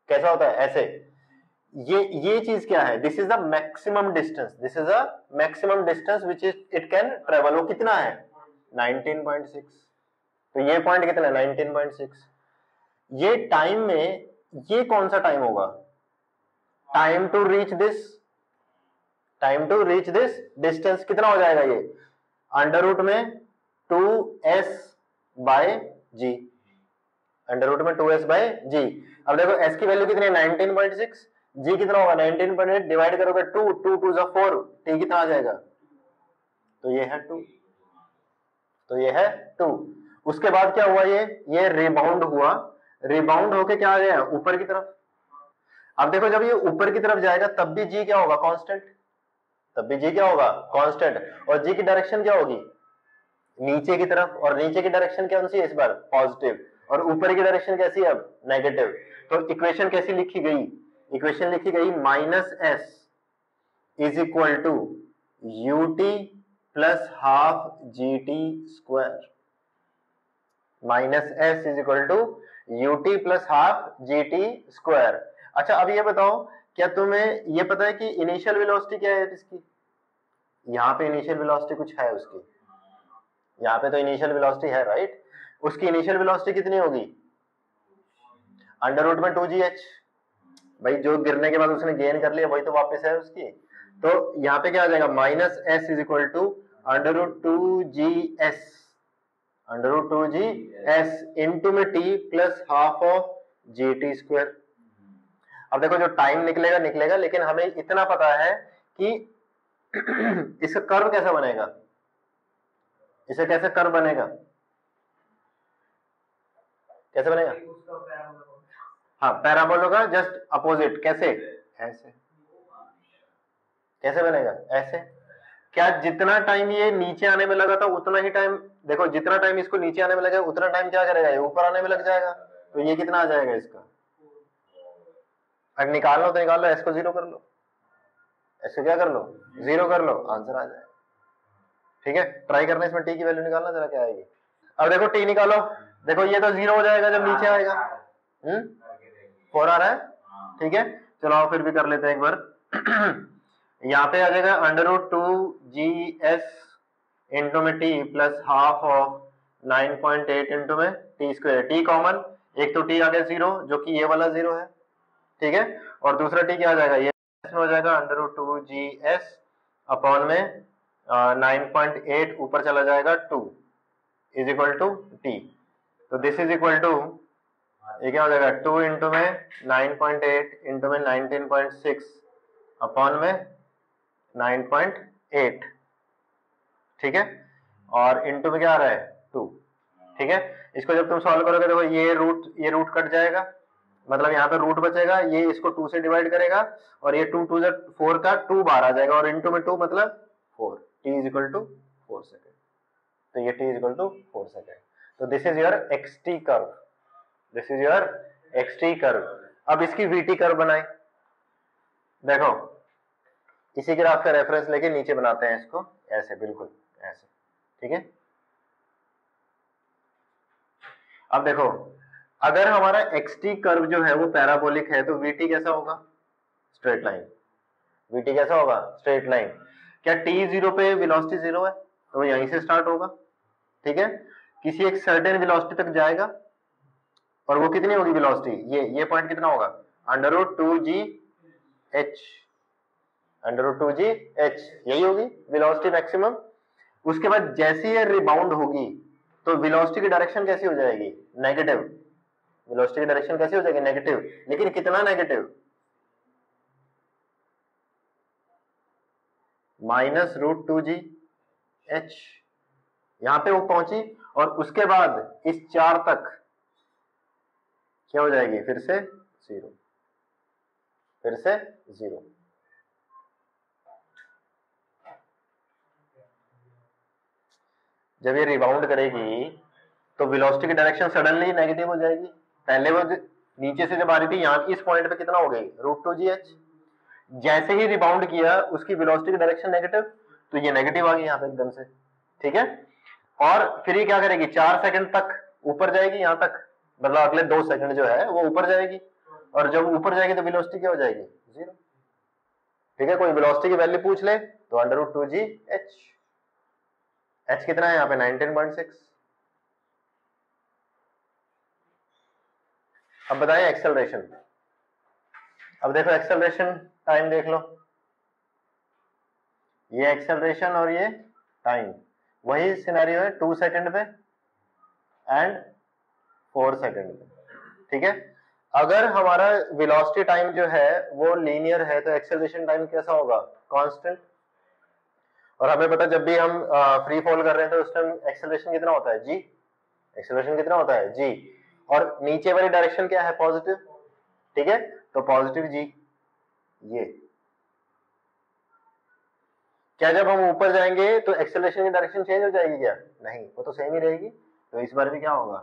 कैसा होता है? ऐसे। ये चीज क्या है? This is the maximum distance, this is a maximum distance which is it can travel. वो कितना है? 19.6। तो ये पॉइंट कितना है? 19.6। ये टाइम में ये कौन सा टाइम होगा? Time to reach this, time to reach this distance कितना हो जाएगा? ये अंडर रूट में 2s बाय जी, अंडर रूट में 2s बाय जी। अब देखो s की वैल्यू कितनी है? 19.6। g कितना होगा? 19.8 डिवाइड करोगे 2, 2 2 जा 4, t कितना आ जाएगा? तो ये है 2, तो ये है 2। उसके बाद क्या हुआ? ये रिबाउंड हुआ, रिबाउंड होके क्या आ गया? ऊपर की तरफ। अब देखो जब ये ऊपर की तरफ जाएगा तब भी g क्या होगा? कांस्टेंट। तब भी g क्या होगा? कांस्टेंट। और g की डायरेक्शन क्या होगी? नीचे की तरफ। और नीचे की डायरेक्शन क्या सी है इस बार? पॉजिटिव। और ऊपर की डायरेक्शन कैसी है अब? नेगेटिव। तो इक्वेशन कैसी लिखी गई? इक्वेशन लिखी गई -s is equal to ut plus half gt square. -s is equal to ut plus half gt square. अच्छा अब ये बताओ क्या तुम्हें ये पता है कि इनिशियल वेलोसिटी क्या है इसकी? यहाँ पे इनिशियल वेलोसिटी कुछ है उसकी, यहाँ पे तो इनिशियल वेलोसिटी है राइट। उसकी इनिशियल वेलोसिटी कितनी होगी? अंडर रूट में 2gh। भाई जो गिरने के बाद उसने गेन कर लिया वही तो वापस है उसकी। तो यहाँ पे क्या आ जाएगा? Minus s is equal to under root 2gs, under root 2gs into में t plus half of gt square. अब देखो जो टाइम निकलेगा निकलेगा, लेकिन हमें इतना पता है कि इसका कर्व कैसा बनेगा, इसे कैसे कर्व बनेगा, कैसे बनेगा? हाँ पैराबोला का जस्ट अपोजिट। कैसे? ऐसे। कैसे बनेगा? ऐसे। क्या जितना टाइम ये नीचे आने में लगा था उतना ही टाइम, देखो जितना टाइम इसको नीचे आने में लगा उतना टाइम क्या करेगा? ये ऊपर आने में लग जाएगा। तो ये कितना आ जाएगा इसका? अगर निकाल लो तो निकाल लो, एस को 0 कर लो, एस को क्या कर लो? 0 कर लो, आंसर आ जाएगा। ठीक है, ट्राई करना इसमें टी की वैल्यू निकालना जरा क्या आएगी। अब देखो टी निकालो, देखो ये तो 0 हो जाएगा जब नीचे आएगा। 4 आ रहा है, ठीक है। चलो आओ फिर भी कर लेते हैं एक बार। यहाँ पे आ जाएगा अंडर रूट 2gs इंटू में t plus half of 9.8 into में टी स्क्वायर। टी कॉमन, एक तो टी आ गया 0 जो कि ये वाला 0 है, ठीक है। और दूसरा टी क्या आ जाएगा? ये हो जाएगा अंडर रूट 2gs अपॉन में 9.8 ऊपर चला जाएगा 2 इज इक्वल टू टी। तो दिस इज इक्वल टू, ये क्या हो जाएगा? 2 इंटू में 9.8 इंटू में 19.6 अपॉन में 9.8, ठीक है। और इंटू में क्या आ रहा है? 2, ठीक है। इसको जब तुम सॉल्व करोगे देखो ये रूट कट जाएगा, मतलब यहाँ पे रूट बचेगा, ये इसको 2 से डिवाइड करेगा और ये 2 2 4 का 2 बार आ जाएगा और इंटू में 2 मतलब 4। t is equal to 4 second. तो ये t is equal to 4 second. तो this is your xt curve, this is your xt curve. अब इसकी vt कर्व बनाए, देखो इसी ग्राफ का रेफरेंस लेके नीचे बनाते हैं इसको, ऐसे बिल्कुल ऐसे, ठीक है। अब देखो अगर हमारा xt कर्व जो है वो पैराबोलिक है तो vt कैसा होगा? Straight line. vt कैसा होगा? Straight line. क्या t 0 पे वेलोसिटी 0 है तो यहीं से स्टार्ट होगा, ठीक है। किसी एक सर्टेन वेलोसिटी तक जाएगा और वो कितनी होगी वेलोसिटी? ये पॉइंट कितना होगा? Under root 2gh, under root 2gh यही होगी वेलोसिटी मैक्सिमम। उसके बाद जैसे ये रिबाउंड होगी तो वेलोसिटी की डायरेक्शन कैसी हो जाएगी? नेगेटिव। वेलोसिटी की डायरेक्शन कैसी हो जाएगी? नेगेटिव। लेकिन कितना नेगेटिव? Minus root 2gh। यहां पे वो पहुंची और उसके बाद इस 4 तक क्या हो जाएगी? फिर से 0, फिर से 0। जब ये रिबाउंड करेगी तो वेलोसिटी की डायरेक्शन सडनली नेगेटिव हो जाएगी। पहले वो नीचे से जब आ रही थी यहाँ इस पॉइंट पे कितना हो गई? Root 2gh। जैसे ही रिबाउंड किया उसकी वेलोसिटी की डायरेक्शन नेगेटिव, तो ये नेगेटिव आ गई यहाँ पे एकदम से, ठीक है। और फिर ये क्या करेगी? 4 सेकंड तक ऊपर जाएगी, यहाँ तक, मतलब अगले 2 सेकंड जो है वो ऊपर जाएगी और जब ऊपर जाएगी तो वेलोसिटी क्या हो जाएगी? 0, ठीक है। कोई वेलोसिटी की वैल्यू पूछ ले तो अंडर रूट 2gh। h कितना है यहाँ पे? 19.6। अब बताएं एक्सेलरेशन। अब देखो एक्सेलरेशन टाइम देख लो, ये एक्सेलरेशन और ये टाइम वही सिनेरियो है, 2 सेकंड पे एंड 4 सेकंड पे, ठीक है। अगर हमारा वेलोसिटी टाइम जो है वो लीनियर है तो एक्सेलरेशन टाइम कैसा होगा? कांस्टेंट। और हमें पता जब भी हम फ्री फॉल कर रहे हैं तो उस टाइम एक्सेलरेशन कितना होता है? g। एक्सेलरेशन कितना होता है? g। और नीचे वाली डायरेक्शन क्या है? पॉजिटिव, ठीक है। तो पॉजिटिव g। ये क्या जब हम ऊपर जाएंगे तो एक्सेलरेशन की डायरेक्शन चेंज हो जाएगी क्या? नहीं, वो तो सेम ही रहेगी। तो इस बार भी क्या होगा?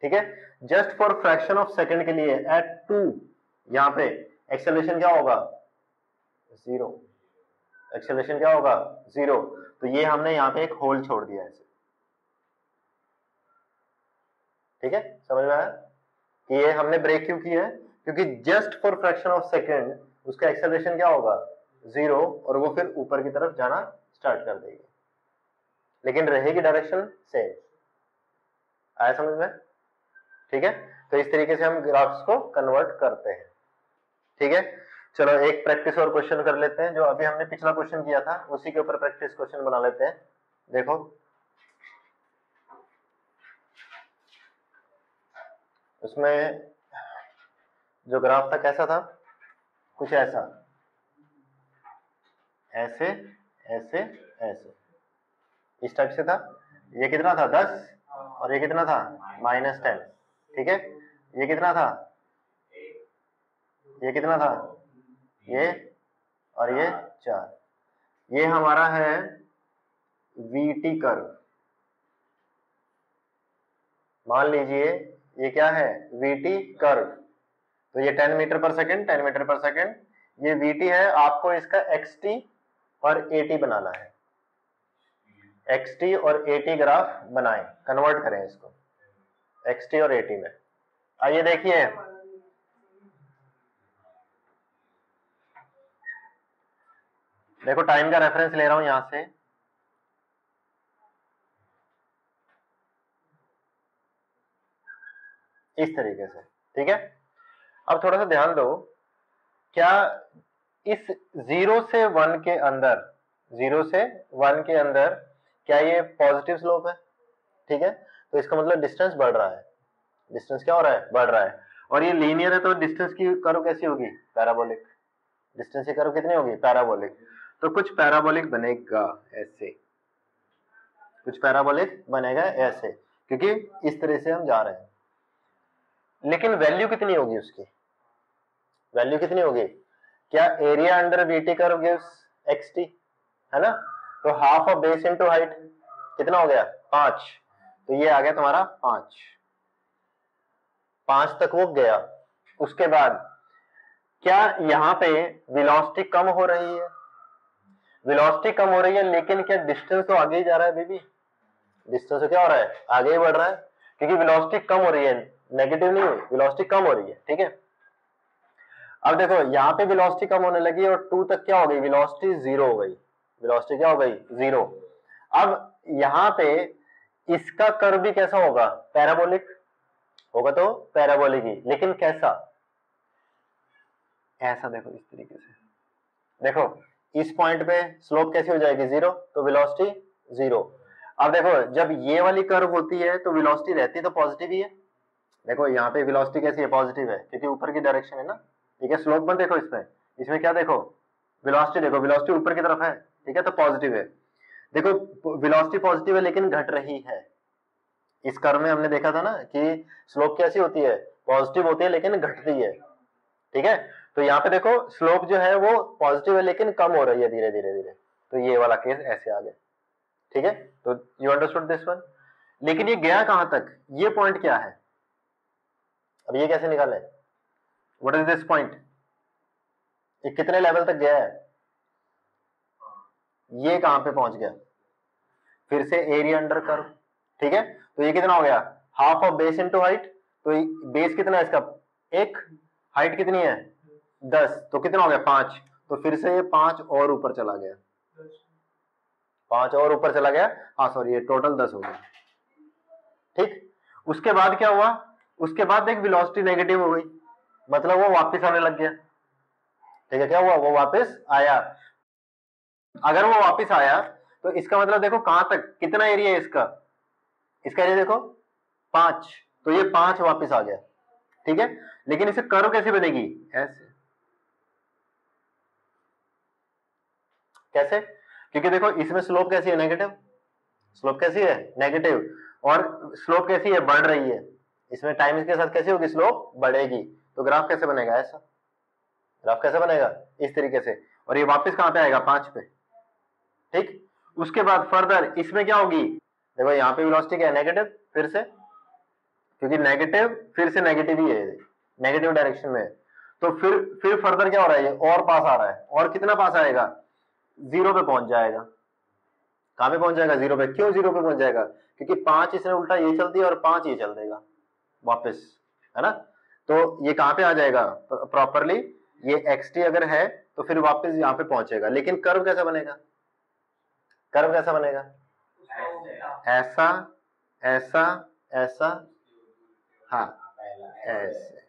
ठीक है। Just for fraction of second के लिए एट 2 यहां पे एक्सेलरेशन क्या होगा? 0। एक्सेलरेशन क्या होगा? 0। तो ये हमने यहाँ पे एक होल छोड़ दिया ऐसे, ठीक है। समझ में आया? कि ये हमने ब्रेक क्यों किया है, क्योंकि just for fraction of second उसका एक्सेलरेशन क्या होगा, 0, और वो फिर ऊपर की तरफ जाना स्टार्ट कर देगी, लेकिन रहेगी डायरेक्शन सेम। आया समझ में? ठीक है, तो इस तरीके से हम ग्राफ्स को कन्वर्ट करते हैं। ठीक है, चलो एक प्रैक्टिस और क्वेश्चन कर लेते हैं, जो अभी हमने पिछला क्वेश्चन किया था उसी के ऊपर प्रैक्टिस क्वेश्चन बना लेते हैं। देखो उसमें जो ग्राफ था कैसा था, कुछ ऐसा, ऐसे ऐसे ऐसे, इस टाइप से था। ये कितना था 10 और ये कितना था -10। ठीक है, ये कितना था, ये कितना था, ये और ये 4। ये हमारा है वीटी कर्व। मान लीजिए ये क्या है, वीटी कर्व। तो ये 10 मीटर पर सेकंड, 10 मीटर पर सेकंड, ये वीटी है। आपको इसका एक्सटी और एटी बनाना है, एक्सटी और एटी ग्राफ बनाएं, कन्वर्ट करें इसको एक्सटी और एटी में। आइए देखिए, देखो टाइम का रेफरेंस ले रहा हूं यहां से। इस तरीके से, ठीक है। अब थोड़ा सा ध्यान दो, क्या इस 0 से 1 के अंदर, 0 से 1 के अंदर क्या ये पॉजिटिव स्लोप है? ठीक है, तो इसका मतलब डिस्टेंस बढ़ रहा है। डिस्टेंस क्या हो रहा है, बढ़ रहा है। और ये लीनियर है तो डिस्टेंस की कर्व कैसी होगी, पैराबोलिक। डिस्टेंस की कर्व कितनी होगी, पैराबोलिक। तो कुछ पैराबोलिक बनेगा ऐसे, कुछ पैराबोलिक बनेगा ऐसे, क्योंकि इस तरह से हम जा रहे हैं। लेकिन वैल्यू कितनी होगी उसकी, वैल्यू कितनी होगी? क्या area under v t curve gives x t, है ना? तो half of base into height कितना हो गया, 5। तो ये आ गया तुम्हारा 5 तक वो गया। उसके बाद क्या यहाँ पे वेलोसिटी कम हो रही है? वेलोसिटी कम हो रही है, लेकिन क्या डिस्टेंस तो आगे ही जा रहा है बेबी। डिस्टेंस तो क्या हो रहा है, आगे ही बढ़ रहा है, क्योंकि वेलोसिटी कम हो रही है, नेगेटिव नहीं हुई, वेलोसिटी कम हो रही है। ठीक है, अब देखो यहाँ पे वेलोसिटी कम होने लगी और 2 तक क्या हो गई, वेलोसिटी 0 हो गई। वेलोसिटी क्या हो गई, 0। अब यहाँ पे इसका कर्व भी कैसा होगा, पैराबोलिक होगा। तो पैराबोलिक ही, लेकिन कैसा, ऐसा देखो इस तरीके से। देखो इस पॉइंट पे स्लोप कैसी हो जाएगी, 0, तो वेलोसिटी 0। अब देखो जब ये वाली कर्व होती है तो वेलोसिटी रहती तो पॉजिटिव ही है। देखो यहाँ पे वेलोसिटी कैसी है, पॉजिटिव है, क्योंकि ऊपर की डायरेक्शन है ना। ठीक है, स्लोप मत देखो इसमें, इसमें क्या देखो, वेलोसिटी देखो, वेलोसिटी ऊपर की तरफ है। ठीक है, तो पॉजिटिव है। देखो वेलोसिटी पॉजिटिव है लेकिन घट रही है। इस कर्व में हमने देखा था ना कि स्लोप कैसी होती है, पॉजिटिव होती है लेकिन घटती है। ठीक है, तो यहाँ पे देखो स्लोप जो है वो पॉजिटिव है लेकिन कम हो रही है धीरे धीरे धीरे। तो ये वाला केस ऐसे आ गया। ठीक है, तो यू अंडरस्टूड दिस वन। लेकिन ये गया कहां तक, ये पॉइंट क्या है, अब ये कैसे निकाले, व्हाट इज दिस पॉइंट, ये कितने लेवल तक गया है, ये कहां पे पहुंच गया, फिर से एरिया अंडर कर्व। ठीक है, तो ये कितना हो गया, half of base into height. तो बेस कितना है इसका, 1, हाइट कितनी है 10, तो कितना हो गया 5। तो फिर से ये 5 और ऊपर चला गया, 5 और ऊपर चला गया। हाँ सॉरी, ये टोटल 10 हो गया। ठीक, उसके बाद क्या हुआ, उसके बाद देख वेलोसिटी नेगेटिव हो गई, मतलब वो वापस आने लग गया। ठीक है, क्या हुआ, वो वापस आया। अगर वो वापस आया तो इसका मतलब देखो कहां तक, कितना एरिया है इसका, इसका एरिया देखो 5, तो ये 5 वापस आ गया। ठीक है, लेकिन इसे कर्व कैसे बनेगी, ऐसे, कैसे, क्योंकि देखो इसमें स्लोप कैसी है, नेगेटिव। स्लोप कैसी है, नेगेटिव। और स्लोप कैसी है, बढ़ रही है। इसमें टाइम के साथ कैसी होगी, स्लोप बढ़ेगी। तो ग्राफ कैसे बनेगा, ऐसा ग्राफ कैसे बनेगा, इस तरीके से। और ये वापस कहां पे आएगा, 5 पे। ठीक, उसके बाद फर्दर इसमें क्या होगी, देखो यहाँ पे वेलोसिटी क्या है, नेगेटिव, फिर से, क्योंकि नेगेटिव फिर से नेगेटिव ही है, नेगेटिव डायरेक्शन में। तो फिर फर्दर क्या हो रहा है, ये और पास आ रहा है, और कितना पास आएगा, 0 पे पहुंच जाएगा। कहां पे पहुंच जाएगा, 0 पे। क्यों 0 पे पहुंच जाएगा, क्योंकि 5 इसने उल्टा ये चल दिया और 5 ये चल देगा वापस, है ना। तो ये कहाँ पे आ जाएगा प्रॉपरली, ये xt अगर है तो फिर वापस यहाँ पे पहुंचेगा। लेकिन कर्व कैसा बनेगा, कर्व कैसा बनेगा, ऐसा ऐसा ऐसा, हाँ ऐसे,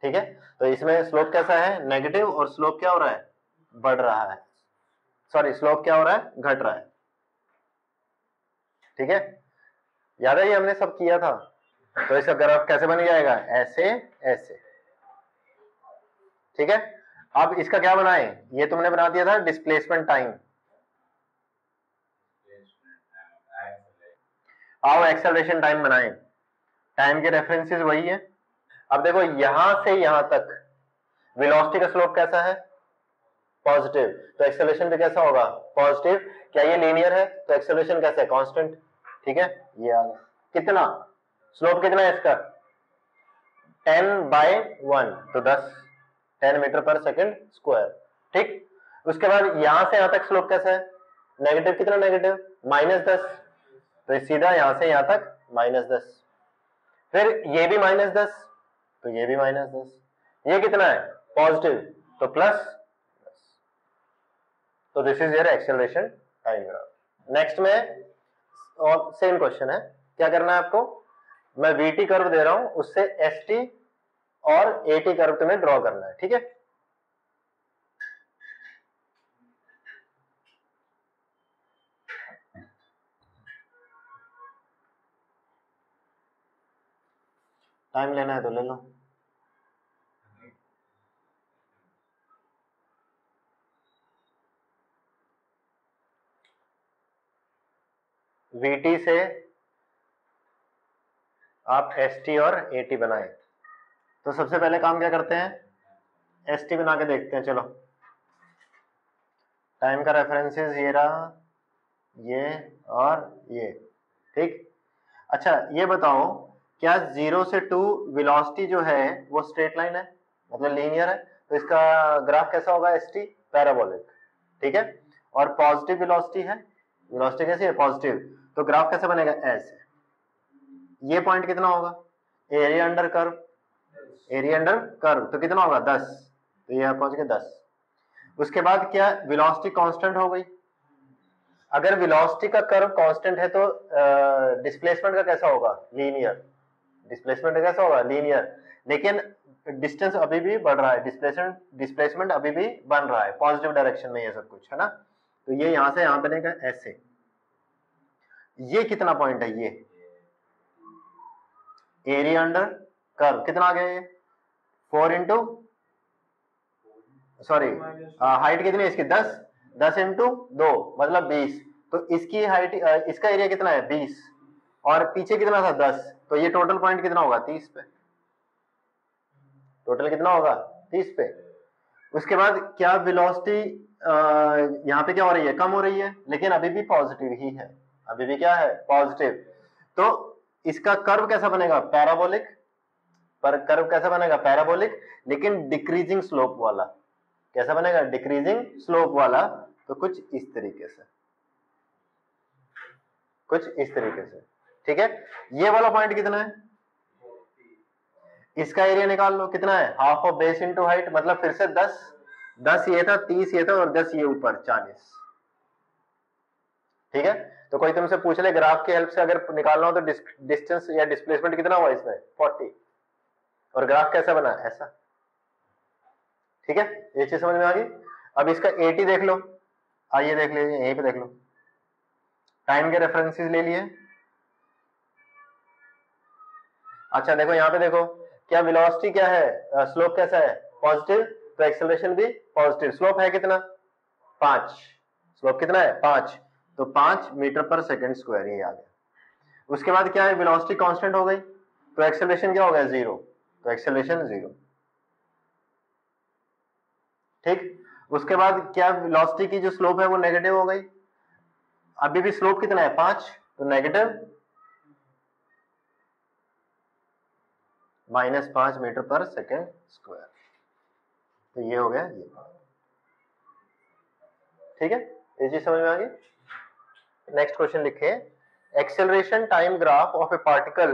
ठीक है। तो इसमें स्लोप कैसा है, नेगेटिव, और स्लोप क्या हो रहा है, बढ़ रहा है, सॉरी स्लोप क्या हो रहा है, घट रहा है, ठीक है। याद है ये हमने सब किया था। तो इसका ग्राफ कैसे बन जाएगा, ऐसे ऐसे, ठीक है। अब इसका क्या बनाए, ये तुमने बना दिया था डिस्प्लेसमेंट टाइम, आओ एक्सेलरेशन टाइम बनाए, टाइम के रेफरेंसेस वही है। अब देखो यहां से यहां तक वेलोसिटी का स्लोप कैसा है, पॉजिटिव, तो एक्सेलरेशन भी कैसा होगा, पॉजिटिव। क्या ये लीनियर है, तो एक्सेलरेशन कैसा है, कांस्टेंट, ठीक है। ये आ गया, कितना स्लोप कितना है इसका, 10/1, तो 10 मीटर पर सेकंड स्क्वायर, ठीक। उसके बाद यहां से यहां तक स्लोप कैसा है, नेगेटिव, कितना नेगेटिव, -10, तो सीधा यहां से यहां तक -10, फिर ये भी -10, तो ये भी -10, ये कितना है, पॉजिटिव, तो प्लस, तो this is your acceleration time graph. Next में और सेम क्वेश्चन है, क्या करना है आपको, मैं वीटी कर्व दे रहा हूं, उससे एसटी और एटी कर्व तुम्हें ड्रॉ करना है, ठीक है। टाइम लेना है तो ले लो। वीटी से आप एसटी और एटी बनाएं, तो सबसे पहले काम क्या करते हैं, एसटी बना के देखते हैं। चलो टाइम का रेफरेंसेस ये रहा, ये और ये, ठीक। अच्छा ये बताओ, क्या 0 से 2 वेलोसिटी जो है वो स्ट्रेट लाइन है, मतलब लीनियर है, तो इसका ग्राफ कैसा होगा, एसटी पैराबोलिक, ठीक है। और पॉजिटिव वेलोसिटी है, वेलोसिटी कैसी है, पॉजिटिव, तो ग्राफ कैसे बनेगा, ऐसे। ये पॉइंट कितना होगा, area under curve, area under curve, तो कितना होगा 10, तो ये पहुंच गया 10। उसके बाद क्या, वेलोसिटी कांस्टेंट हो गई। अगर वेलोसिटी का कर्व कांस्टेंट है तो डिस्प्लेसमेंट का कैसा होगा, लीनियर, डिस्प्लेसमेंट का कैसा होगा, लीनियर। लेकिन डिस्टेंस अभी भी बढ़ रहा है, डिस्प्लेसमेंट अभी भी बन रहा है, पॉजिटिव डायरेक्शन में ये सब कुछ है ना। तो ये यहां से यहां बनेगा ऐसे। ये कितना पॉइंट है, ये एरिया अंडर कर्व कितना आ गया, ये 4 इंटू, सॉरी हाइट कितनी है इसकी, 10 इंटू 2 मतलब 20, तो इसकी हाइट, इसका एरिया कितना है 20, और पीछे कितना था 10, तो ये टोटल पॉइंट कितना होगा 30 पे, टोटल कितना होगा 30 पे। उसके बाद क्या वेलोसिटी यहाँ पे क्या हो रही है, कम हो रही है, लेकिन अभी भी पॉजिटिव ही है, अभी भी क्या है, पॉजिटिव। तो इसका कर्व कैसा बनेगा, पैराबोलिक, पर कर्व कैसा बनेगा, पैराबोलिक, लेकिन डिक्रीजिंग स्लोप वाला, कैसा बनेगा, डिक्रीजिंग स्लोप वाला। तो कुछ इस तरीके से, कुछ इस तरीके से, ठीक है। ये वाला पॉइंट कितना है, इसका एरिया निकाल लो, कितना है, half of base into height, मतलब फिर से 10 ये था, 30 ये था, और 10 ये ऊपर 40, ठीक है। तो कोई तुमसे पूछ ले ग्राफ की हेल्प से अगर निकालना हो तो डिस्टेंस या डिस्प्लेसमेंट कितना हुआ इसमें, 40, और ग्राफ कैसा बना, ऐसा, ठीक है। ये चीज समझ में आ गई। अब इसका एटी देख लो, आइए देख लीजिए, यहीं पे देख लो, टाइम के रेफरेंसेस ले लिए। अच्छा देखो यहाँ पे देखो, क्या वेलोसिटी क्या है, स्लोप कैसा है, पॉजिटिव, तो एक्सेलरेशन भी पॉजिटिव, स्लोप है कितना 5, स्लोप कितना है 5, तो 5 मीटर पर सेकंड स्क्वायर, ये आ गया। उसके बाद क्या है, वेलोसिटी कांस्टेंट हो गई, तो एक्सेलरेशन क्या हो गया 0, तो एक्सेलरेशन 0, ठीक। उसके बाद क्या, वेलोसिटी की जो स्लोप है वो नेगेटिव हो गई, अभी भी स्लोप कितना है 5, तो negative -5 metre per second square, तो ये हो गया ये, ठीक है। ये चीज समझ में आ गई। नेक्स्ट क्वेश्चन लिखे, acceleration time graph of A particle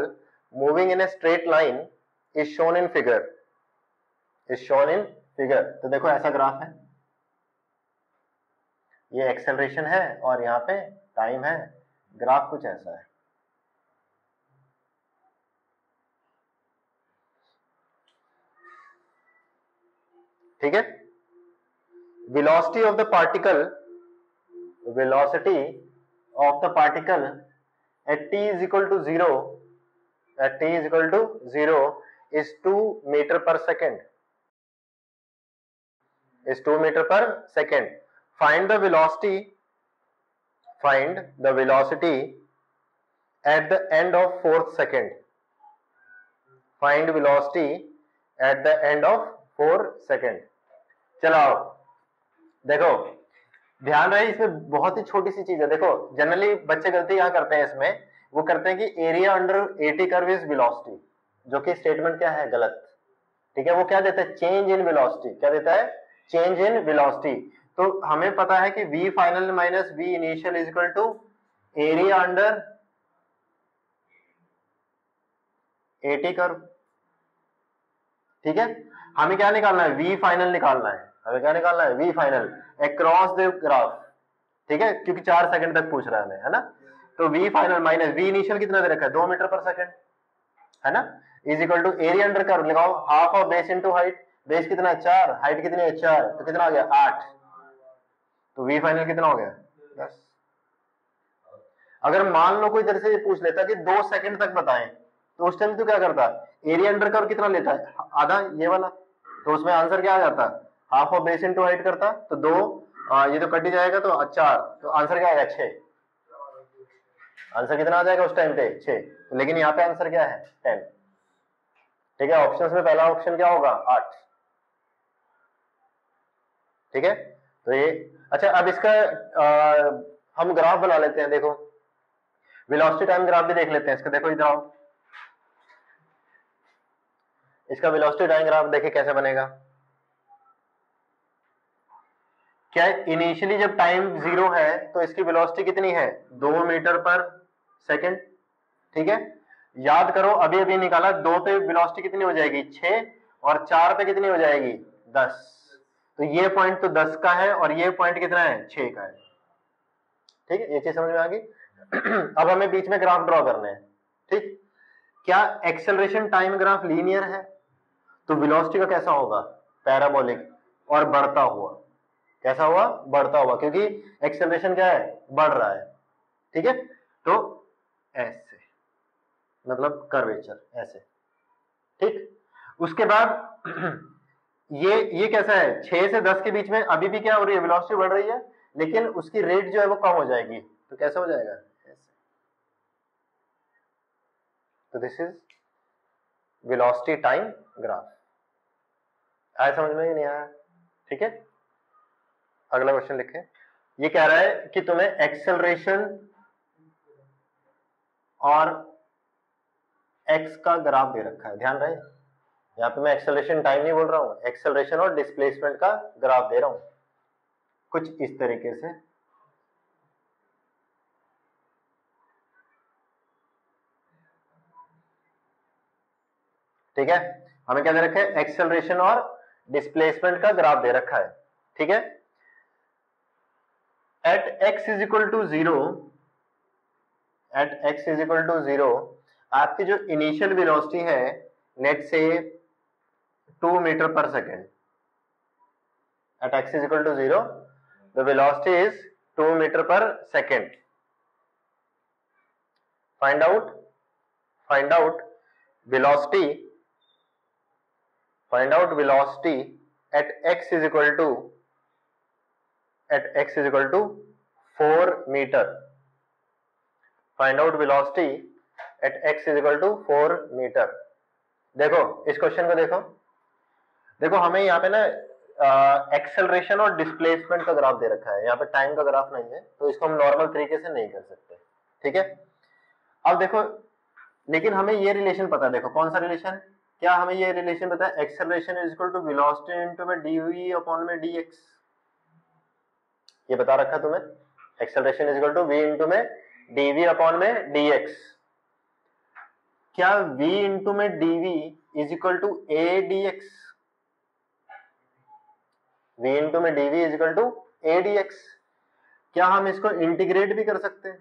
moving in a straight line is shown in figure, is shown in figure। तो देखो ऐसा ग्राफ है, ये एक्सेलरेशन है और यहाँ पे टाइम है, ग्राफ कुछ ऐसा है। ठीक है, velocity of the particle, velocity of the particle at t is equal to 0, at t is equal to 0 is 2 meter per second, is 2 meter per second। find the velocity, find the velocity at the end of 4th second, find velocity at the end of 4 second। चलो देखो, ध्यान रहे इसमें बहुत ही छोटी सी चीज है। देखो जनरली बच्चे गलती क्या करते हैं इसमें, वो करते हैं कि area under a t curve is velocity, जो कि स्टेटमेंट क्या है, गलत। ठीक है, वो क्या देता है, चेंज इन वेलोसिटी, क्या देता है, चेंज इन वेलोसिटी। तो हमें पता है कि v final minus v initial is equal to area under a t curve. ठीक है, हमें क्या निकालना है, v फाइनल निकालना है, हमें क्या निकालना है, v final across the graph. ठीक है, क्योंकि 4 सेकंड तक पूछ रहा है हमें, है ना। तो v final minus v initial कितना दे रखा है, 2 मीटर पर सेकंड, है ना, is equal to area under curve लगाओ, half of base into height, base कितना है 4, हाइट कितनी है 4, तो कितना आ गया 8, तो v फाइनल कितना हो गया 10। अगर मान लो कोई इधर से पूछ लेता कि 2 सेकंड तक बताएं, तो उस टाइम तो क्या करता, एरिया अंडर कर्व कितना लेता है, आधा, ये वाला, तो उसमें आंसर क्या आ जाता, half of base into height करता, तो 2 ये तो कट ही जाएगा, तो 4, तो आंसर क्या आएगा 6। आंसर कितना आ जाएगा उस टाइम पे 6, लेकिन यहाँ पे आंसर क्या है 10। ठीक है, ऑप्शंस में पहला ऑप्शन क्या होगा 8। ठीक है, तो ये अच्छा, अब इसका हम ग्राफ बना लेते हैं। देखो वेलोसिटी टाइम ग्राफ भी देख लेते हैं इसका। देखो इधर आओ, इसका वेलोसिटी टाइम ग्राफ देखिए कैसे बनेगा। क्या इनिशियली जब टाइम 0 है तो इसकी वेलोसिटी कितनी है, 2 मीटर पर सेकंड। ठीक है, याद करो अभी अभी निकाला, 2 पे वेलोसिटी कितनी हो जाएगी 6, और 4 पे कितनी हो जाएगी 10। तो ये पॉइंट तो 10 का है और ये पॉइंट कितना है 6 का है। ठीक है, ये चीज समझ में आ गई। अब हमें बीच में ग्राफ ड्रॉ करने हैं। ठीक, क्या एक्सेलरेशन टाइम ग्राफ लीनियर है, तो वेलोसिटी का कैसा होगा, पैराबोलिक और बढ़ता हुआ। कैसा हुआ, बढ़ता हुआ, क्योंकि एक्सेलरेशन क्या है, बढ़ रहा है। ठीक है, तो ऐसे, मतलब कर्वेचर ऐसे। ठीक, उसके बाद ये कैसा है, 6 से 10 के बीच में अभी भी क्या हो रही है, वेलोसिटी बढ़ रही है, लेकिन उसकी रेट जो है वो कम हो जाएगी, तो कैसा हो जाएगा ऐसे। तो this is velocity time graph. आया समझ में, नहीं आया। ठीक है, अगला क्वेश्चन लिखें। ये कह रहा है कि तुम्हें एक्सेलरेशन और एक्स का ग्राफ दे रखा है। ध्यान रहे, यहाँ पे मैं एक्सेलरेशन टाइम नहीं बोल रहा हूं, एक्सेलरेशन और डिस्प्लेसमेंट का ग्राफ दे रहा हूं, कुछ इस तरीके से। ठीक है, हमें क्या दे रखा है, एक्सेलरेशन और डिस्प्लेसमेंट का ग्राफ दे रखा है। ठीक है, at x is equal to 0, at x is equal to 0 आपकी जो इनिशियल वेलोसिटी है, नेट से 2 metre per second. At x is equal to 0 the velocity is 2 metre per second. Find out velocity, find out velocity at x is equal to 4 meter। find out velocity at x is equal to 4 meter। देखो इस question को देखो हमें यहाँ पे ना acceleration और displacement का ग्राफ दे रखा है, यहाँ पे टाइम का ग्राफ नहीं है, तो इसको हम नॉर्मल तरीके से नहीं कर सकते। ठीक है, अब देखो, लेकिन हमें ये रिलेशन पता है। देखो कौन सा रिलेशन, क्या हमें ये रिलेशन पता है, acceleration is equal to velocity into में डीवी अपॉन में डीएक्स। ये बता रखा तुम्हें, acceleration is equal to v into में डीवी अपॉन में डीएक्स। क्या v इंटू में dv is equal to a dx? v into में dv is equal to a dx। क्या हम इसको इंटीग्रेट भी कर सकते हैं?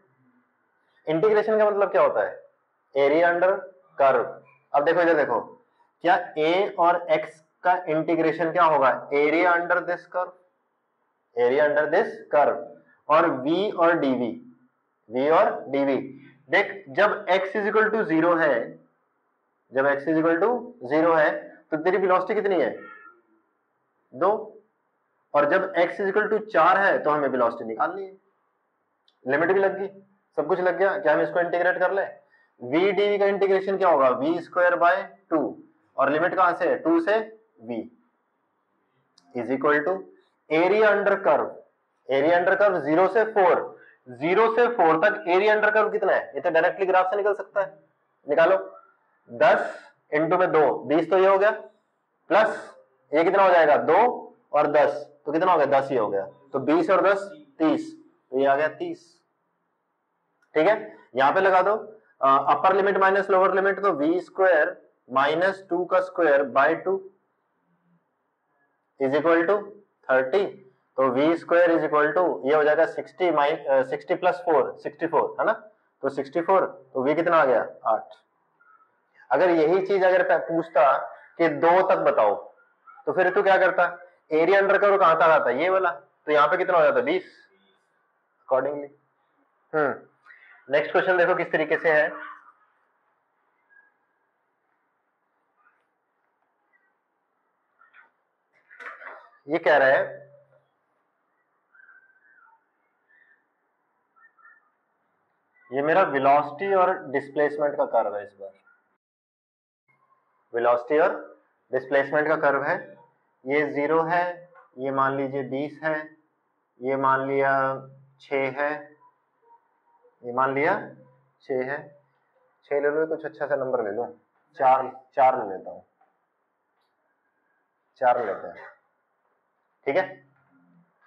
इंटीग्रेशन का मतलब क्या होता है? Area under curve. अब देखो इधर देखो, क्या a और x का इंटीग्रेशन क्या होगा? Area under this curve, area under this curve. और v और dv, v और dv, देख जब x इज इक्वल टू 0 है, जब x इज इक्वल टू 0 है तो तेरी वेलोसिटी कितनी है? 2। और जब x इज इक्वल टू 4 है तो हमें वेलोसिटी निकालनी है। लिमिट भी लग गई, सब कुछ लग गया। क्या हम इसको इंटीग्रेट कर ले? v dv का इंटीग्रेशन क्या होगा? v स्क्वायर बाय 2, और लिमिट कहां से है? 2 से v is equal to area under curve. Area under curve 0 से 4, 0 से 4 तक एरिया अंडर कर्व कितना है? ये तो डायरेक्टली ग्राफ से निकल सकता है, निकालो। 10 इंटू में 2, 20 तो ये हो गया, प्लस ये कितना हो जाएगा? 2 और 10 तो कितना हो गया? 10 ही हो गया। तो 20 और 10 30, तो ये आ गया 30। ठीक है, यहां पे लगा दो upper limit minus lower limit, तो v स्क्वायर माइनस 2 का square by 2 is equal to 30। तो v square is equal to ये हो जाएगा 60 प्लस 4 64 है ना, तो 64, तो v कितना आ गया? 8। अगर यही चीज अगर पूछता कि 2 तक बताओ तो फिर तू क्या करता? एरिया अंडर कर्व कहां तक आता? ये वाला, तो यहाँ पे कितना हो जाता? 20 अकॉर्डिंगली। नेक्स्ट क्वेश्चन देखो किस तरीके से है। ये कह रहा है ये मेरा वेलोसिटी और डिस्प्लेसमेंट का कर्व है। इस बार वेलोसिटी और डिस्प्लेसमेंट का कर्व है। ये 0 है, ये मान लीजिए 20 है, ये मान लिया 6 है, ये मान लिया 6 है। 6 ले लो, कुछ अच्छा सा नंबर ले लो। 4 ले लेता हूं, 4 लेते हैं। ठीक है,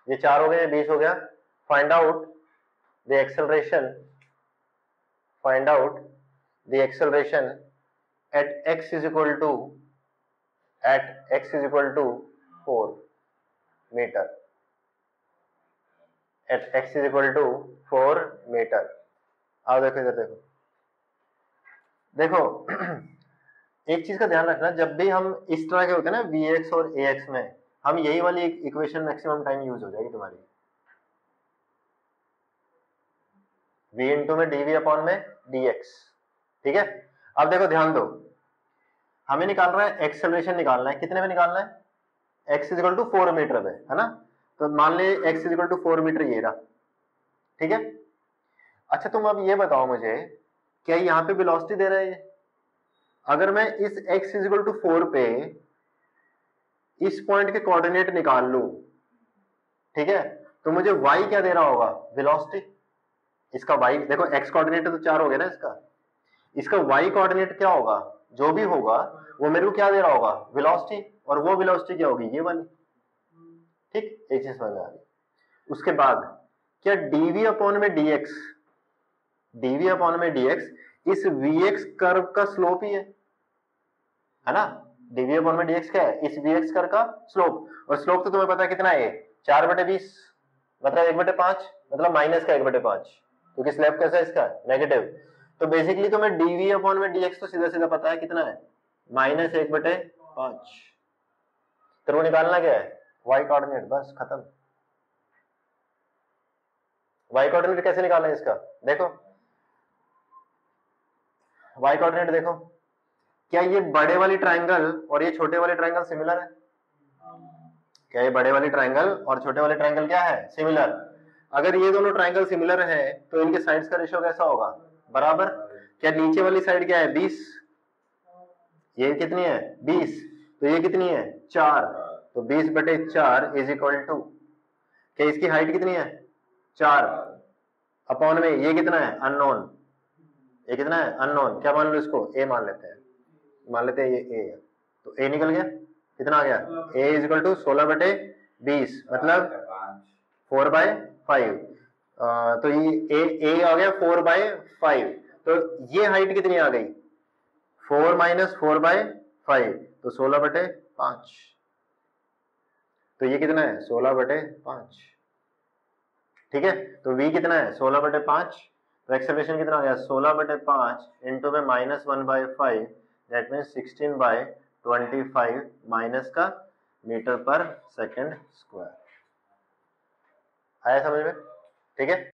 ये 4 हो गए, 20 हो गया। Find out the acceleration, find out the acceleration at x is equal to 4 meter, at x is equal to 4 meter. आओ देखो इधर देखो, देखो एक चीज का ध्यान रखना, जब भी हम इस तरह के होते हैं ना vx और ax में, हम यही वाली इक्वेशन मैक्सिमम टाइम यूज हो जाएगी तुम्हारी। v इंटू में dv अपॉन में dx। ठीक है, अब देखो ध्यान दो, हमें निकालना है एक्सेलरेशन, निकालना है कितने में निकालना है? x is equal to 4 meter में, है ना। तो मान ले x is equal to 4 meter ये रहा। ठीक है, अच्छा तुम अब ये बताओ मुझे, क्या यहाँ पे वेलोसिटी दे रहा है ये? अगर मैं इस x इज इक्वल टू 4 पे इस पॉइंट के कोऑर्डिनेट निकाल लूं, ठीक है, तो मुझे y क्या दे रहा होगा? वेलोसिटी। इसका y देखो, x कोऑर्डिनेट तो 4 हो गया ना इसका, इसका y कोऑर्डिनेट क्या होगा? जो भी होगा वो मेरे को क्या दे रहा होगा? वेलोसिटी। और वो वेलोसिटी क्या होगी? ये वाली। ठीक, एक चीज समझ आ गई। उसके बाद क्या dv अपॉन में dx, dv अपॉन में dx इस vx कर्व का स्लोप ही है ना। dv अपॉन में dx क्या है? इस vx कर्व का स्लोप। और स्लोप तो तुम्हें पता है कितना है? 4/20 मतलब 1/5, मतलब माइनस का 1/5, क्योंकि स्लैब कैसा है इसका? नेगेटिव। तो बेसिकली तुम्हें dv अपॉन में dx तो सीधा सीधा पता है कितना है? माइनस 1/5। तो वो निकालना क्या है? y कोऑर्डिनेट, बस खत्म। y कोऑर्डिनेट कैसे निकालना है इसका? देखो y कोऑर्डिनेट देखो, क्या ये बड़े वाली ट्रायंगल और ये छोटे वाले ट्रायंगल सिमिलर है? क्या ये बड़े वाली ट्रायंगल और छोटे वाले ट्रायंगल क्या है? सिमिलर। अगर ये दोनों ट्रायंगल सिमिलर है तो इनके साइड्स का रेशियो कैसा होगा? बराबर। क्या नीचे वाली साइड क्या है? 20, ये कितनी है? 20, तो ये कितनी है? 4, तो 20/4 इज इक्वल टू, क्या इसकी हाइट कितनी है? 4 अपॉन में ये कितना है? अननोन। ये कितना है? अननोन। क्या मान लो इसको? a मान लेते हैं, मान लेते हैं ये a है, तो a निकल गया। कितना आ गया? a इज इक्वल टू 16/20 मतलब 4/5। तो ये a आ गया 4/5। तो ये हाइट कितनी आ गई? 4 माइनस 4/5 तो 16/5। तो ये कितना है 16/5। ठीक है, तो v कितना है 16/5। तो एक्सेलरेशन कितना आ गया 16/5 इंटू में -1/5 दैट मीन 16/25 माइनस का मीटर पर सेकेंड स्क्वायर। आया समझ में? ठीक है।